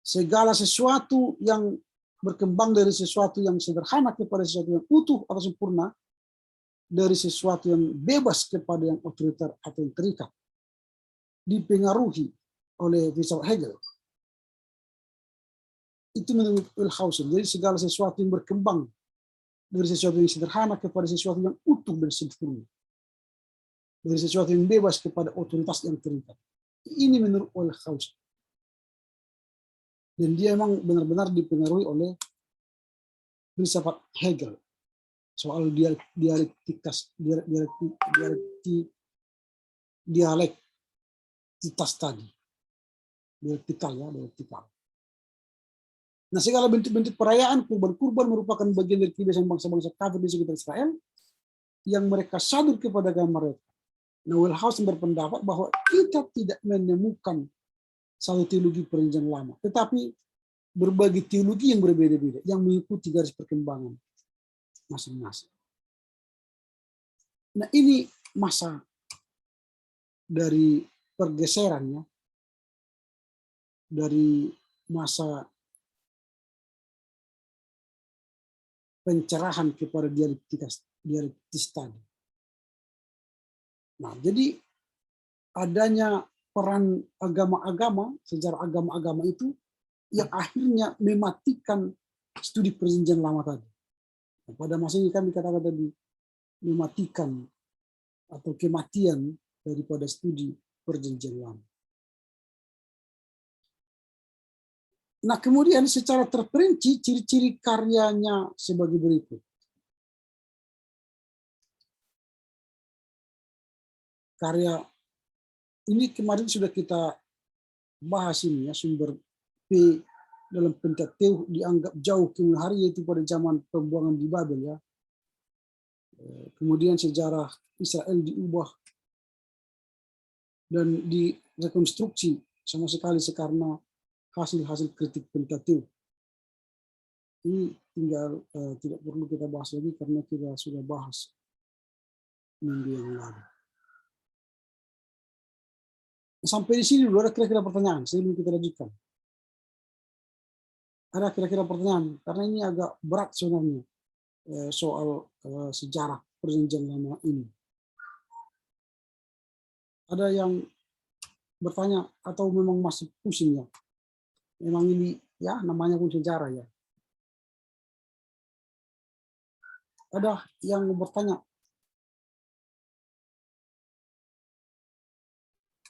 segala sesuatu yang berkembang dari sesuatu yang sederhana kepada sesuatu yang utuh atau sempurna, dari sesuatu yang bebas kepada yang otoriter atau yang terikat, dipengaruhi oleh filsafat Hegel. Itu menurut Wellhausen. Jadi segala sesuatu yang berkembang dari sesuatu yang sederhana kepada sesuatu yang utuh dan sempurna, dari sesuatu yang bebas kepada otoritas yang terikat. Ini menurut Wellhausen. Dan dia memang benar-benar dipengaruhi oleh filsafat Hegel soal dialektikas tadi. Dialektikal. Nah, segala bentuk-bentuk perayaan kurban-kurban merupakan bagian dari kebiasaan bangsa-bangsa kafir di sekitar Israel yang mereka sadur kepada agama mereka. Nah, Wellhausen berpendapat bahwa kita tidak menemukan satu teologi Perjanjian Lama, tetapi berbagai teologi yang berbeda-beda yang mengikuti garis perkembangan masing-masing. Nah, ini masa dari pergeserannya dari masa pencerahan kepada dialektis tadi. Nah, jadi adanya peran agama-agama, sejarah agama-agama itu yang akhirnya mematikan studi perjanjian lama tadi. Nah, pada masa ini kami katakan tadi mematikan atau kematian daripada studi perjanjian lama. Nah, kemudian secara terperinci ciri-ciri karyanya sebagai berikut. Karya ini kemarin sudah kita bahas ini ya, sumber P dalam Pentateuch dianggap jauh kemudian hari, yaitu pada zaman pembuangan di Babel ya. Kemudian sejarah Israel diubah dan direkonstruksi sama sekali karena hasil-hasil kritik Pentateuch. Ini tinggal tidak perlu kita bahas lagi karena kita sudah bahas minggu yang lalu. Sampai di sini dulu ada kira-kira pertanyaan sebelum kita lanjutkan. Ada kira-kira pertanyaan karena ini agak berat sebenarnya soal sejarah perjanjian lama ini. Ada yang bertanya atau memang masih pusing ya? Memang ini ya namanya pun sejarah ya. Ada yang bertanya?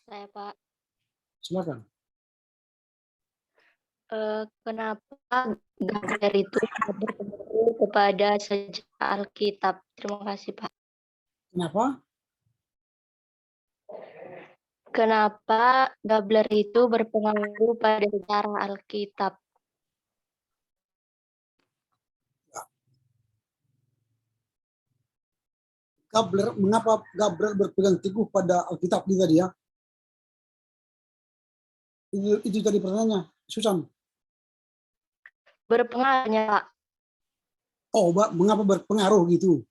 Saya Pak, Silakan. kenapa Gabler itu berpengaruh kepada sejarah Alkitab? Terima kasih Pak. Kenapa? Kenapa Gabler itu berpengaruh pada sejarah Alkitab? Gabler, mengapa Gabler berpegang teguh pada Alkitab ini tadi ya? Itu tadi pertanyaannya, Susan. Berpengaruhnya Pak. Oh, mengapa berpengaruh gitu?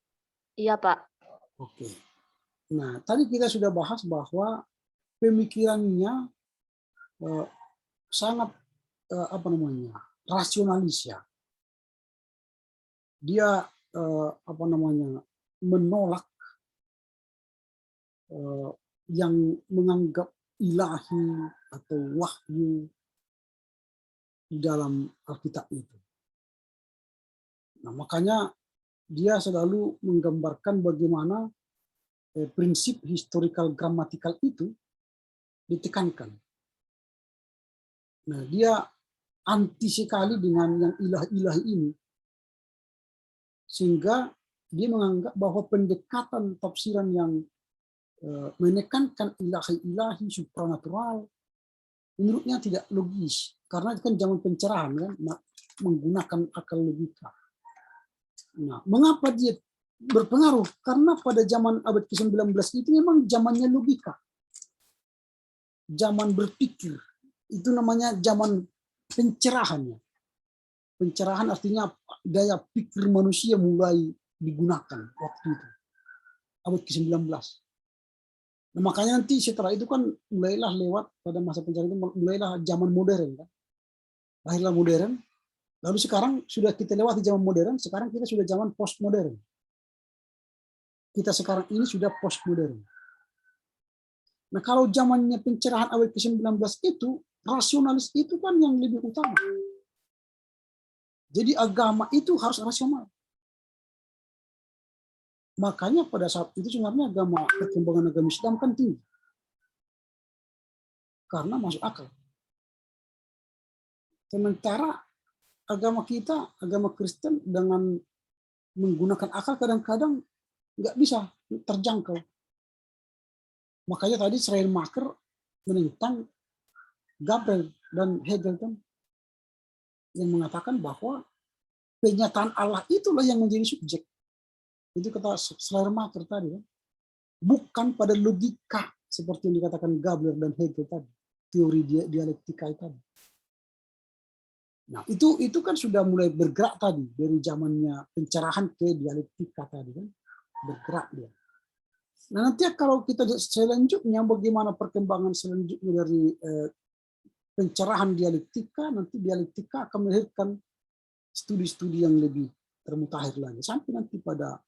Iya Pak. Oke. Nah, tadi kita sudah bahas bahwa pemikirannya sangat rasionalis ya. Dia menolak yang menganggap ilahi atau wahyu di dalam Alkitab itu. Nah, makanya dia selalu menggambarkan bagaimana prinsip historical gramatikal itu ditekankan. Nah, dia anti sekali dengan yang ilah-ilahi ini, sehingga dia menganggap bahwa pendekatan tafsiran yang menekankan ilahi-ilahi supranatural menurutnya tidak logis, karena itu kan zaman pencerahan kan, menggunakan akal logika. Nah, mengapa dia berpengaruh? Karena pada zaman abad ke-19 itu memang zamannya logika. Zaman berpikir. Itu namanya zaman pencerahannya. Pencerahan artinya daya pikir manusia mulai digunakan waktu itu. Abad ke-19. Nah, makanya nanti setelah itu kan mulailah lewat pada masa pencerahan itu mulailah zaman modern kan. Lahirlah modern. Lalu sekarang sudah kita lewati zaman modern, sekarang kita sudah zaman postmodern. Kita sekarang ini sudah postmodern. Nah, kalau zamannya pencerahan abad ke-19 itu, rasionalis itu kan yang lebih utama. Jadi agama itu harus rasional. Makanya pada saat itu sebenarnya perkembangan agama Islam kan tinggi. Karena masuk akal. Sementara agama kita, agama Kristen dengan menggunakan akal kadang-kadang nggak bisa terjangkau. Makanya tadi Schleiermacher menentang Gabriel dan Hegel kan, yang mengatakan bahwa penyataan Allah itulah yang menjadi subjek. Itu kata Schleiermacher tadi kan. Bukan pada logika seperti yang dikatakan Gabriel dan Hegel tadi, teori dialektika tadi. Nah, itu kan sudah mulai bergerak tadi dari zamannya pencerahan ke dialektika tadi kan, bergerak dia. Nah, nanti kalau kita selanjutnya bagaimana perkembangan selanjutnya dari pencerahan dialektika, nanti dialektika akan melahirkan studi-studi yang lebih termutakhir lagi sampai nanti pada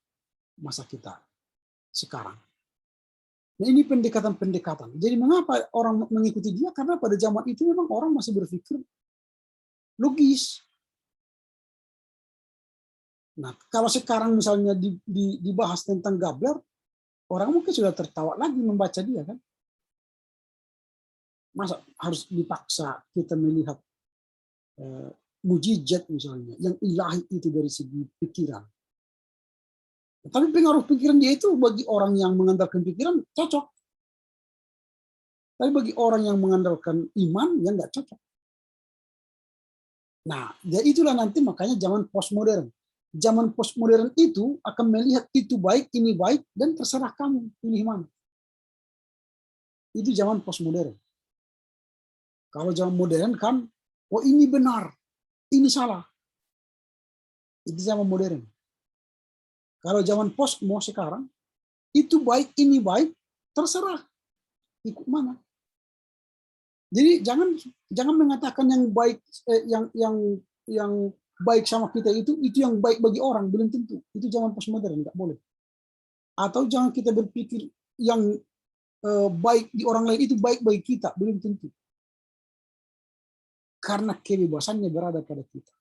masa kita sekarang. Nah, ini pendekatan-pendekatan. Jadi mengapa orang mengikuti dia? Karena pada zaman itu memang orang masih berpikir logis. Nah, kalau sekarang misalnya dibahas tentang Gabler, orang mungkin sudah tertawa lagi membaca dia kan. Masa harus dipaksa kita melihat mujizat misalnya, yang ilahi itu dari segi pikiran. Tapi pengaruh pikiran dia itu bagi orang yang mengandalkan pikiran cocok. Tapi bagi orang yang mengandalkan iman, ya nggak cocok. Nah, ya itulah nanti makanya zaman postmodern. Zaman postmodern itu akan melihat itu baik, ini baik, dan terserah kamu pilih mana. Itu zaman postmodern. Kalau zaman modern kan, oh ini benar, ini salah. Itu zaman modern. Kalau zaman postmo sekarang, itu baik, ini baik, terserah ikut mana. Jadi jangan mengatakan yang baik, yang baik sama kita itu yang baik bagi orang, belum tentu. Itu zaman postmodern, nggak boleh. Atau jangan kita berpikir yang baik di orang lain itu baik bagi kita, belum tentu. Karena kebebasannya berada pada kita.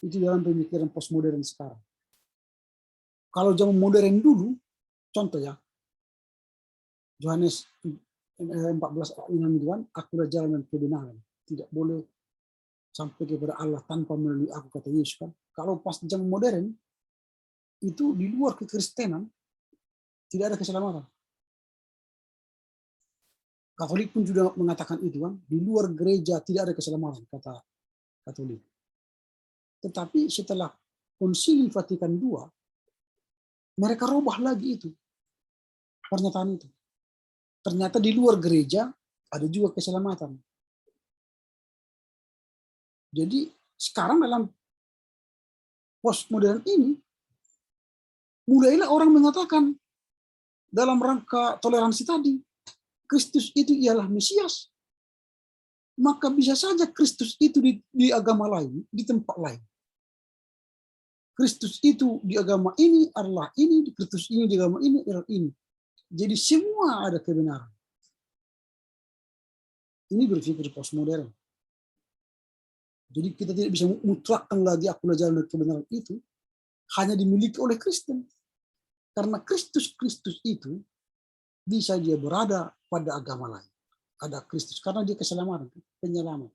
Itu dalam pemikiran postmodern sekarang. Kalau zaman modern dulu, contoh ya, Yohanes 14:6, akulah jalan dan kebenaran. Tidak boleh sampai kepada Allah tanpa melalui aku, kata Yesus kan. Kalau pas zaman modern, itu di luar kekristenan, tidak ada keselamatan. Katolik pun juga mengatakan itu kan, di luar gereja tidak ada keselamatan, kata Katolik. Tetapi setelah Konsili Vatikan II, mereka rubah lagi itu, pernyataan itu. Ternyata di luar gereja ada juga keselamatan. Jadi sekarang dalam postmodern ini, mulailah orang mengatakan dalam rangka toleransi tadi, Kristus itu ialah Mesias. Maka bisa saja Kristus itu di agama lain, di tempat lain. Kristus itu di agama ini adalah ini, Kristus ini di agama ini adalah ini. Jadi semua ada kebenaran. Ini berpikir postmodern. Jadi kita tidak bisa mutlakkan lagi akulah jalan dan kebenaran itu hanya dimiliki oleh Kristen. Karena Kristus itu bisa dia berada pada agama lain. Ada Kristus karena dia keselamatan, penyelamat.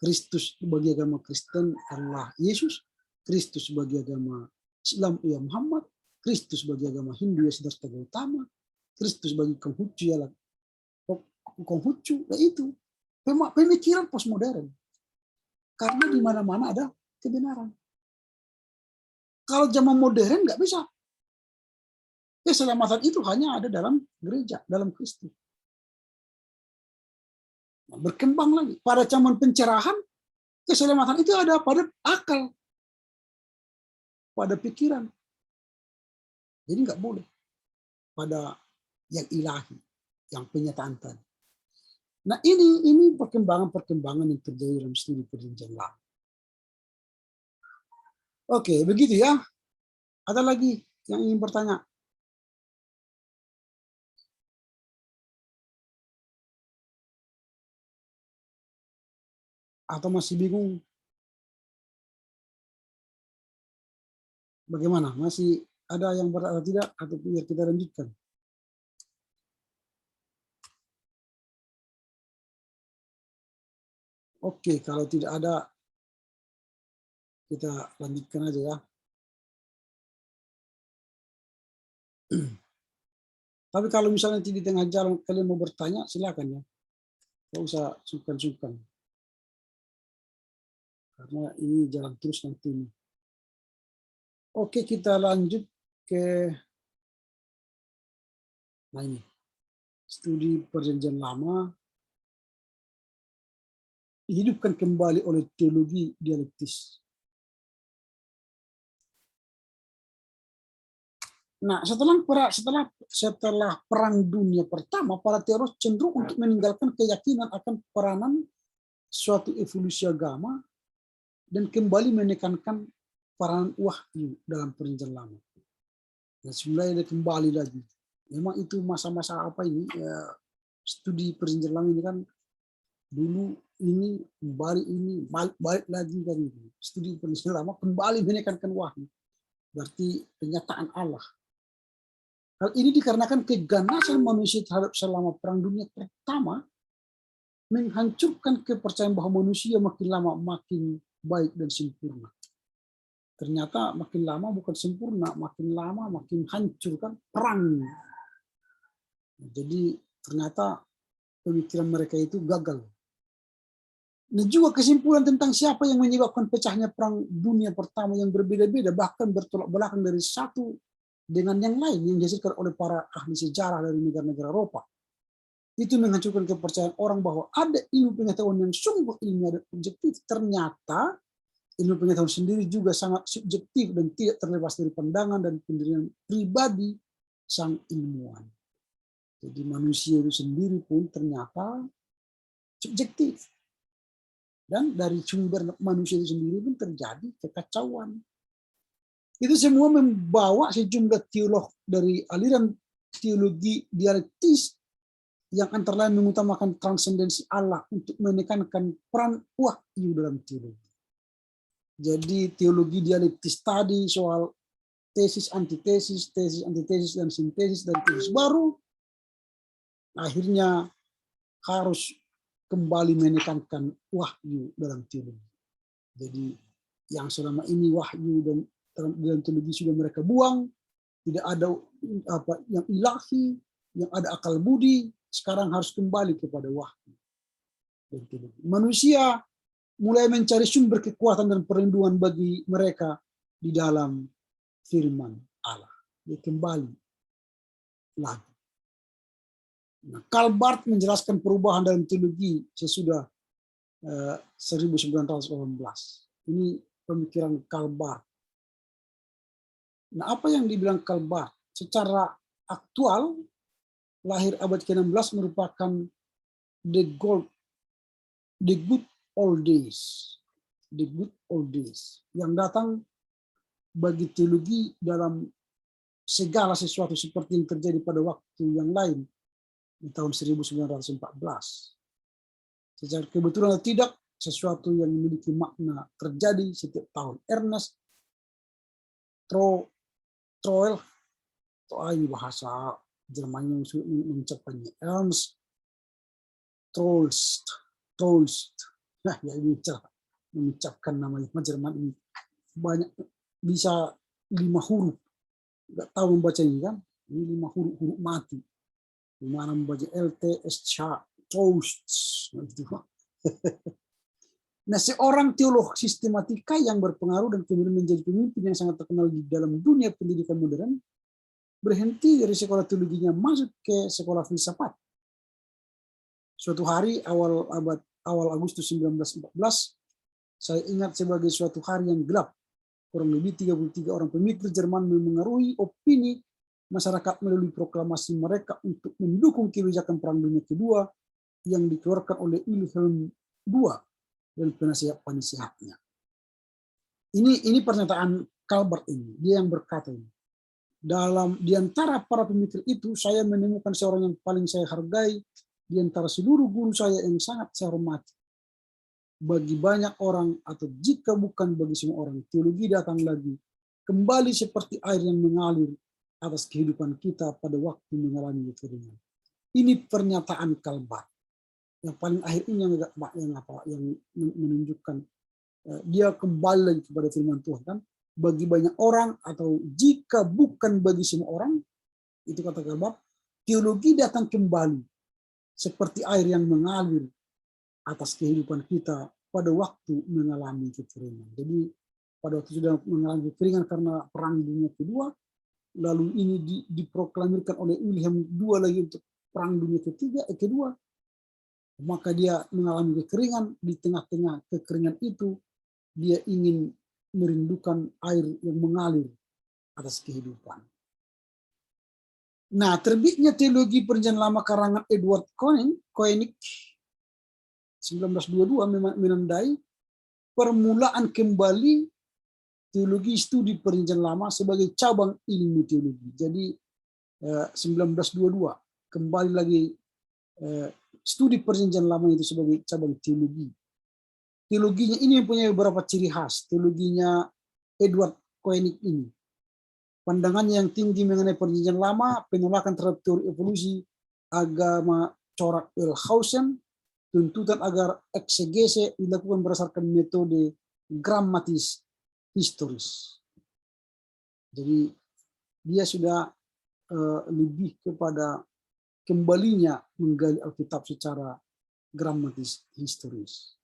Kristus bagi agama Kristen adalah Yesus, Kristus bagi agama Islam ialah Muhammad, Kristus bagi agama Hindu ialah Siddhartha Gautama, Kristus bagi Konghucu ialah Konghucu. Nah itu pemikiran postmodern. Karena di mana-mana ada kebenaran. Kalau zaman modern nggak bisa. Keselamatan itu hanya ada dalam gereja, dalam Kristus. Nah, berkembang lagi. Pada zaman pencerahan, keselamatan itu ada pada akal, pada pikiran. Jadi nggak boleh pada yang ilahi, yang penyataan tadi. Nah ini perkembangan yang terjadi dalam studi perjanjian lama. Oke, begitu ya. Ada lagi yang ingin bertanya? Atau masih bingung? Bagaimana? Masih ada yang berat atau tidak? Atau biar kita lanjutkan? Oke, kalau tidak ada, kita lanjutkan aja ya. Tapi kalau misalnya di tengah jalan kalian mau bertanya, silakan ya. Nggak usah sungkan-sungkan. Karena ini jalan terus nanti. Oke, kita lanjut ke ini. Studi perjanjian lama dihidupkan kembali oleh teologi dialektis. Nah, setelah Perang Dunia Pertama, para teolog cenderung untuk meninggalkan keyakinan akan peranan suatu evolusi agama dan kembali menekankan peranan wahyu dalam Perjanjian Lama. Nah, sebenarnya dia kembali lagi. Memang itu masa-masa apa ini? Ya, studi Perjanjian Lama ini kan dulu ini kembali ini balik lagi kan itu. Studi Perjanjian Lama kembali menekankan wahyu. Berarti penyataan Allah. Hal ini dikarenakan keganasan manusia terhadap selama Perang Dunia Pertama menghancurkan kepercayaan bahwa manusia makin lama makin baik dan sempurna. Ternyata makin lama bukan sempurna, makin lama makin hancur kan perang. Jadi ternyata pemikiran mereka itu gagal. Nah, juga kesimpulan tentang siapa yang menyebabkan pecahnya Perang Dunia Pertama yang berbeda-beda, bahkan bertolak belakang dari satu dengan yang lain yang dihasilkan oleh para ahli sejarah dari negara-negara Eropa. Itu menghancurkan kepercayaan orang bahwa ada ilmu pengetahuan yang sungguh ilmiah dan objektif. Ternyata ilmu pengetahuan sendiri juga sangat subjektif dan tidak terlepas dari pandangan dan pendirian pribadi sang ilmuwan. Jadi manusia itu sendiri pun ternyata subjektif. Dan dari sumber manusia itu sendiri pun terjadi kekacauan. Itu semua membawa sejumlah teolog dari aliran teologi dialektis yang antara lain mengutamakan transendensi Allah untuk menekankan peran wahyu dalam teologi. Jadi teologi dialektis tadi soal tesis, antitesis, dan sintesis dan tesis baru akhirnya harus kembali menekankan wahyu dalam teologi. Jadi yang selama ini wahyu dan dalam teologi sudah mereka buang, tidak ada apa yang ilahi, yang ada akal budi, sekarang harus kembali kepada wahyu dan teologi. Manusia mulai mencari sumber kekuatan dan perlindungan bagi mereka di dalam firman Allah. Dia kembali lagi. Nah, Karl Barth menjelaskan perubahan dalam teologi sesudah 1918. Ini pemikiran Karl Barth. Nah, apa yang dibilang Karl Barth? Secara aktual, lahir abad ke-16 merupakan the good old days. The good old days. Yang datang bagi teologi dalam segala sesuatu seperti yang terjadi pada waktu yang lain di tahun 1914. Secara kebetulan atau tidak, sesuatu yang memiliki makna terjadi setiap tahun. Ernest Troel, ini bahasa Jerman yang mengucapkannya, Ernst Troelst. Nah, ya ini cara mengucapkan namanya Jerman ini banyak, bisa 5 huruf, nggak tahu membaca ini kan, ini 5 huruf mati. Gimana membaca LTS Troelst. Nah, seorang teolog sistematika yang berpengaruh dan kemudian menjadi pemimpin yang sangat terkenal di dalam dunia pendidikan modern, berhenti dari sekolah teologinya masuk ke sekolah filsafat. Suatu hari awal Agustus 1914, saya ingat sebagai suatu hari yang gelap. Kurang lebih 33 orang pemikir Jerman memengaruhi opini masyarakat melalui proklamasi mereka untuk mendukung kebijakan Perang Dunia Kedua yang dikeluarkan oleh Wilhelm II dan penasihat-penasihatnya. Ini pernyataan Karl Barth ini, dia yang berkata ini. Di antara para pemikir itu, saya menemukan seorang yang paling saya hargai di antara seluruh guru saya yang sangat saya hormati. Bagi banyak orang, atau jika bukan bagi semua orang, teologi datang lagi kembali seperti air yang mengalir atas kehidupan kita pada waktu mengalami kekeringan. Ini pernyataan Karl Barth. Yang paling akhir ini yang menunjukkan dia kembali lagi kepada firman Tuhan kan, bagi banyak orang atau jika bukan bagi semua orang, itu kata Karl Barth, teologi datang kembali seperti air yang mengalir atas kehidupan kita pada waktu mengalami kekeringan. Jadi pada waktu sudah mengalami kekeringan karena Perang Dunia Kedua, lalu ini diproklamirkan oleh Wilhelm II lagi untuk Perang Dunia Kedua, maka dia mengalami kekeringan. Di tengah-tengah kekeringan itu, dia ingin merindukan air yang mengalir atas kehidupan. Nah, terbitnya Teologi Perjanjian Lama karangan Edward Koenig 1922 menandai permulaan kembali teologi studi Perjanjian Lama sebagai cabang ilmu teologi. Jadi 1922 kembali lagi studi Perjanjian Lama itu sebagai cabang teologi. Teologinya ini mempunyai beberapa ciri khas. Teologinya Edward Koenig ini. Pandangannya yang tinggi mengenai Perjanjian Lama, penolakan terhadap teori evolusi, agama corak Wellhausen, tuntutan agar eksegese dilakukan berdasarkan metode gramatis historis. Jadi dia sudah lebih kepada kembalinya menggali Alkitab secara gramatis historis.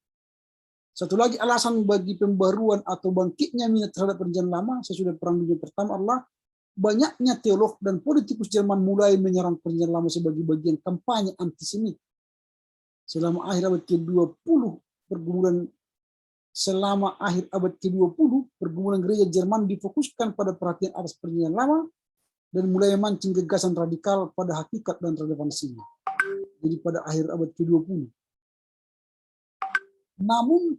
Satu lagi alasan bagi pembaruan atau bangkitnya minat terhadap Perjanjian Lama sesudah Perang Dunia Pertama adalah banyaknya teolog dan politikus Jerman mulai menyerang Perjanjian Lama sebagai bagian kampanye antisemit. Selama akhir abad ke-20, pergumulan gereja Jerman difokuskan pada perhatian atas Perjanjian Lama dan mulai memancing gagasan radikal pada hakikat dan relevansinya. Jadi pada akhir abad ke-20. Namun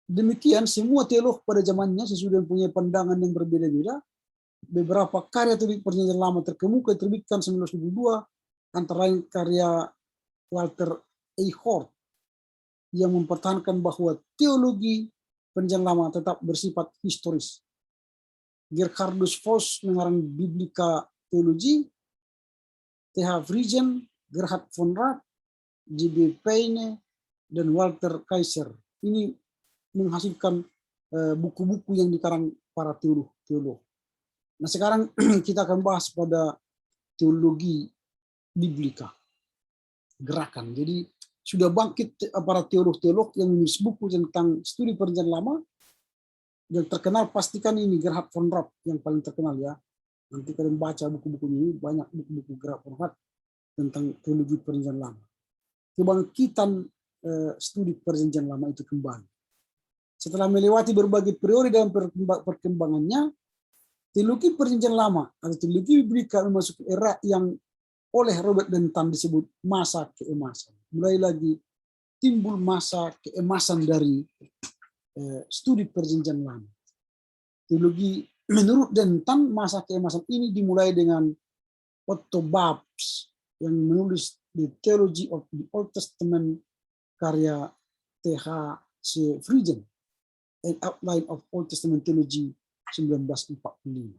demikian semua teolog pada zamannya sesudah mempunyai pandangan yang berbeda-beda. Beberapa karya teologi Perjanjian Lama terkemuka diterbitkan 1922, antara lain karya Walter Eichhorn yang mempertahankan bahwa teologi Perjanjian Lama tetap bersifat historis. Gerhardus Voss mengarang Biblika Theology, T.H. Friesen, Gerhard von Rath, J.B. Peine, dan Walter Kaiser. Ini menghasilkan buku-buku yang dikarang para teolog. Nah, sekarang kita akan bahas pada teologi biblika, gerakan. Jadi sudah bangkit para teolog-teolog yang menulis buku tentang studi Perjanjian Lama. Yang terkenal pastikan ini Gerhard von Rath yang paling terkenal ya. Nanti kalian baca buku-buku ini, banyak buku-buku Gerhard von Rath tentang teologi Perjanjian Lama. Kebangkitan studi Perjanjian Lama itu kembali. Setelah melewati berbagai periode dalam perkembangannya, teologi Perjanjian Lama atau teologi biblika memasuki era yang oleh Robert Bentham disebut masa keemasan. Mulai lagi timbul masa keemasan dari studi Perjanjian Lama. Teologi menurut Bentham masa keemasan ini dimulai dengan Otto Babs yang menulis The Theology of the Old Testament karya T.H.C. Friesen, An Outline of Old Testament Theology 1945.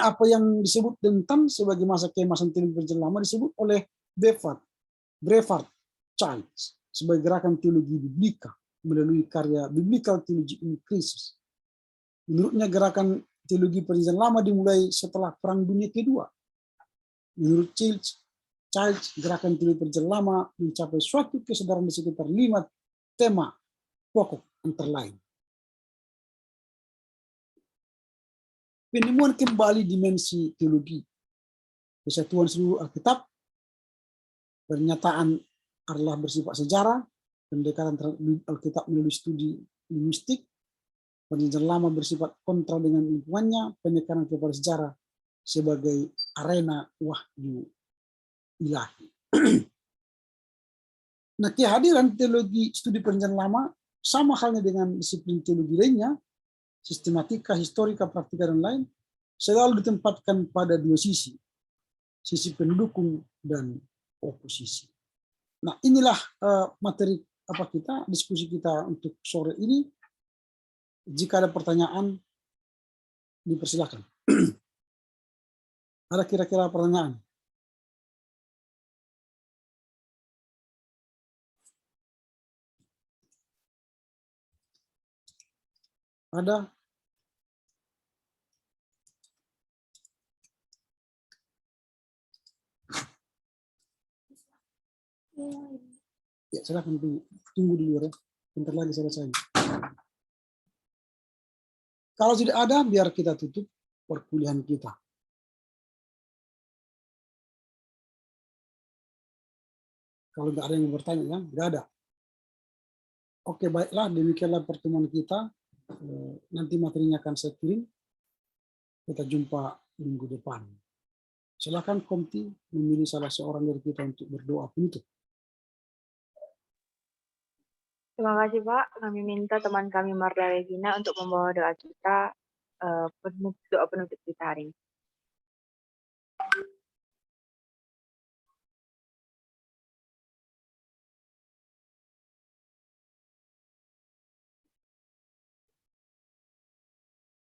Apa yang disebut Bentham sebagai masa keemasan teologi Perjanjian Lama disebut oleh Brevard Childs sebagai gerakan teologi biblika melalui karya Biblical Theology in Crisis. Menurutnya gerakan teologi Perjanjian Lama dimulai setelah Perang Dunia Kedua. Menurut Childs, gerakan teologi Perjanjian Lama mencapai suatu kesadaran di sekitar 5 tema pokok antara lain. Penemuan kembali dimensi teologi, kesatuan seluruh Alkitab, pernyataan Allah bersifat sejarah, pendekatan terhadap Alkitab melalui studi linguistik, Perjanjian Lama bersifat kontra dengan lingkungannya, penekanan kepada sejarah sebagai arena wahyu ilahi. Nah, kehadiran teologi studi Perjanjian Lama sama halnya dengan disiplin teologi lainnya, sistematika, historika, praktika, dan lain, selalu ditempatkan pada dua sisi pendukung dan oposisi. Nah, inilah materi diskusi kita untuk sore ini. Jika ada pertanyaan, dipersilakan. Ada kira-kira pertanyaan? Ada? Ya, silakan tunggu di luar ya. Bentar lagi selesai. Kalau tidak ada, biar kita tutup perkuliahan kita. Kalau nggak ada yang bertanya, ya, nggak ada. Oke, baiklah, demikianlah pertemuan kita. Nanti materinya akan saya kirim. Kita jumpa minggu depan. Silakan Komti memilih salah seorang dari kita untuk berdoa penutup. Terima kasih Pak. Kami minta teman kami Marda Regina untuk membawa doa kita, doa penutup kita hari ini.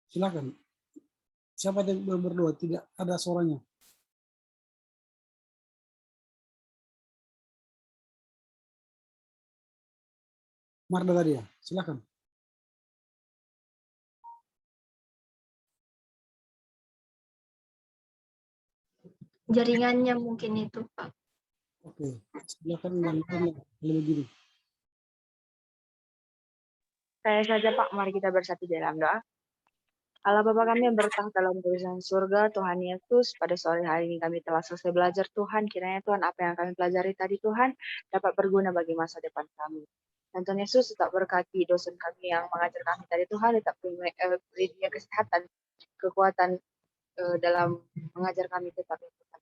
Silakan. Siapa yang berdoa? Tidak ada suaranya. Marda tadi ya, silakan. Jaringannya mungkin itu, Pak. Oke, silakan yang lain begini. Saya saja Pak, mari kita bersatu dalam doa. Allah Bapa kami yang bertahta dalam kerajaan surga, Tuhan Yesus, pada sore hari ini kami telah selesai belajar Tuhan, kiranya Tuhan apa yang kami pelajari tadi Tuhan dapat berguna bagi masa depan kami. Dan Tuhan Yesus tetap berkati dosen kami yang mengajar kami tadi Tuhan, tetap beri dia kesehatan, kekuatan dalam mengajar kami tetap Tuhan.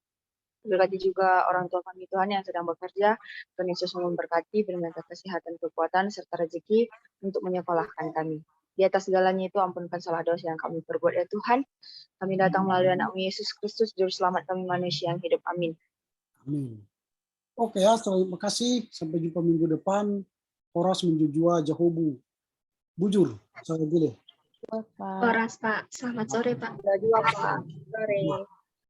Berkati juga orang tua kami Tuhan yang sedang bekerja, Tuhan Yesus memberkati, beri mereka kesehatan, kekuatan, serta rezeki untuk menyekolahkan kami. Di atas segalanya itu ampunkan salah dosa yang kami perbuat ya Tuhan. Kami datang melalui anak-Mu Yesus Kristus, Juru Selamat kami manusia yang hidup. Amin. Amin. Oke ya, terima kasih. Sampai jumpa minggu depan. Horas menjujua Jahobu. Bujur. Saya gile. Horas, Pak. Selamat sore, Pak. Juga Pak. Sore.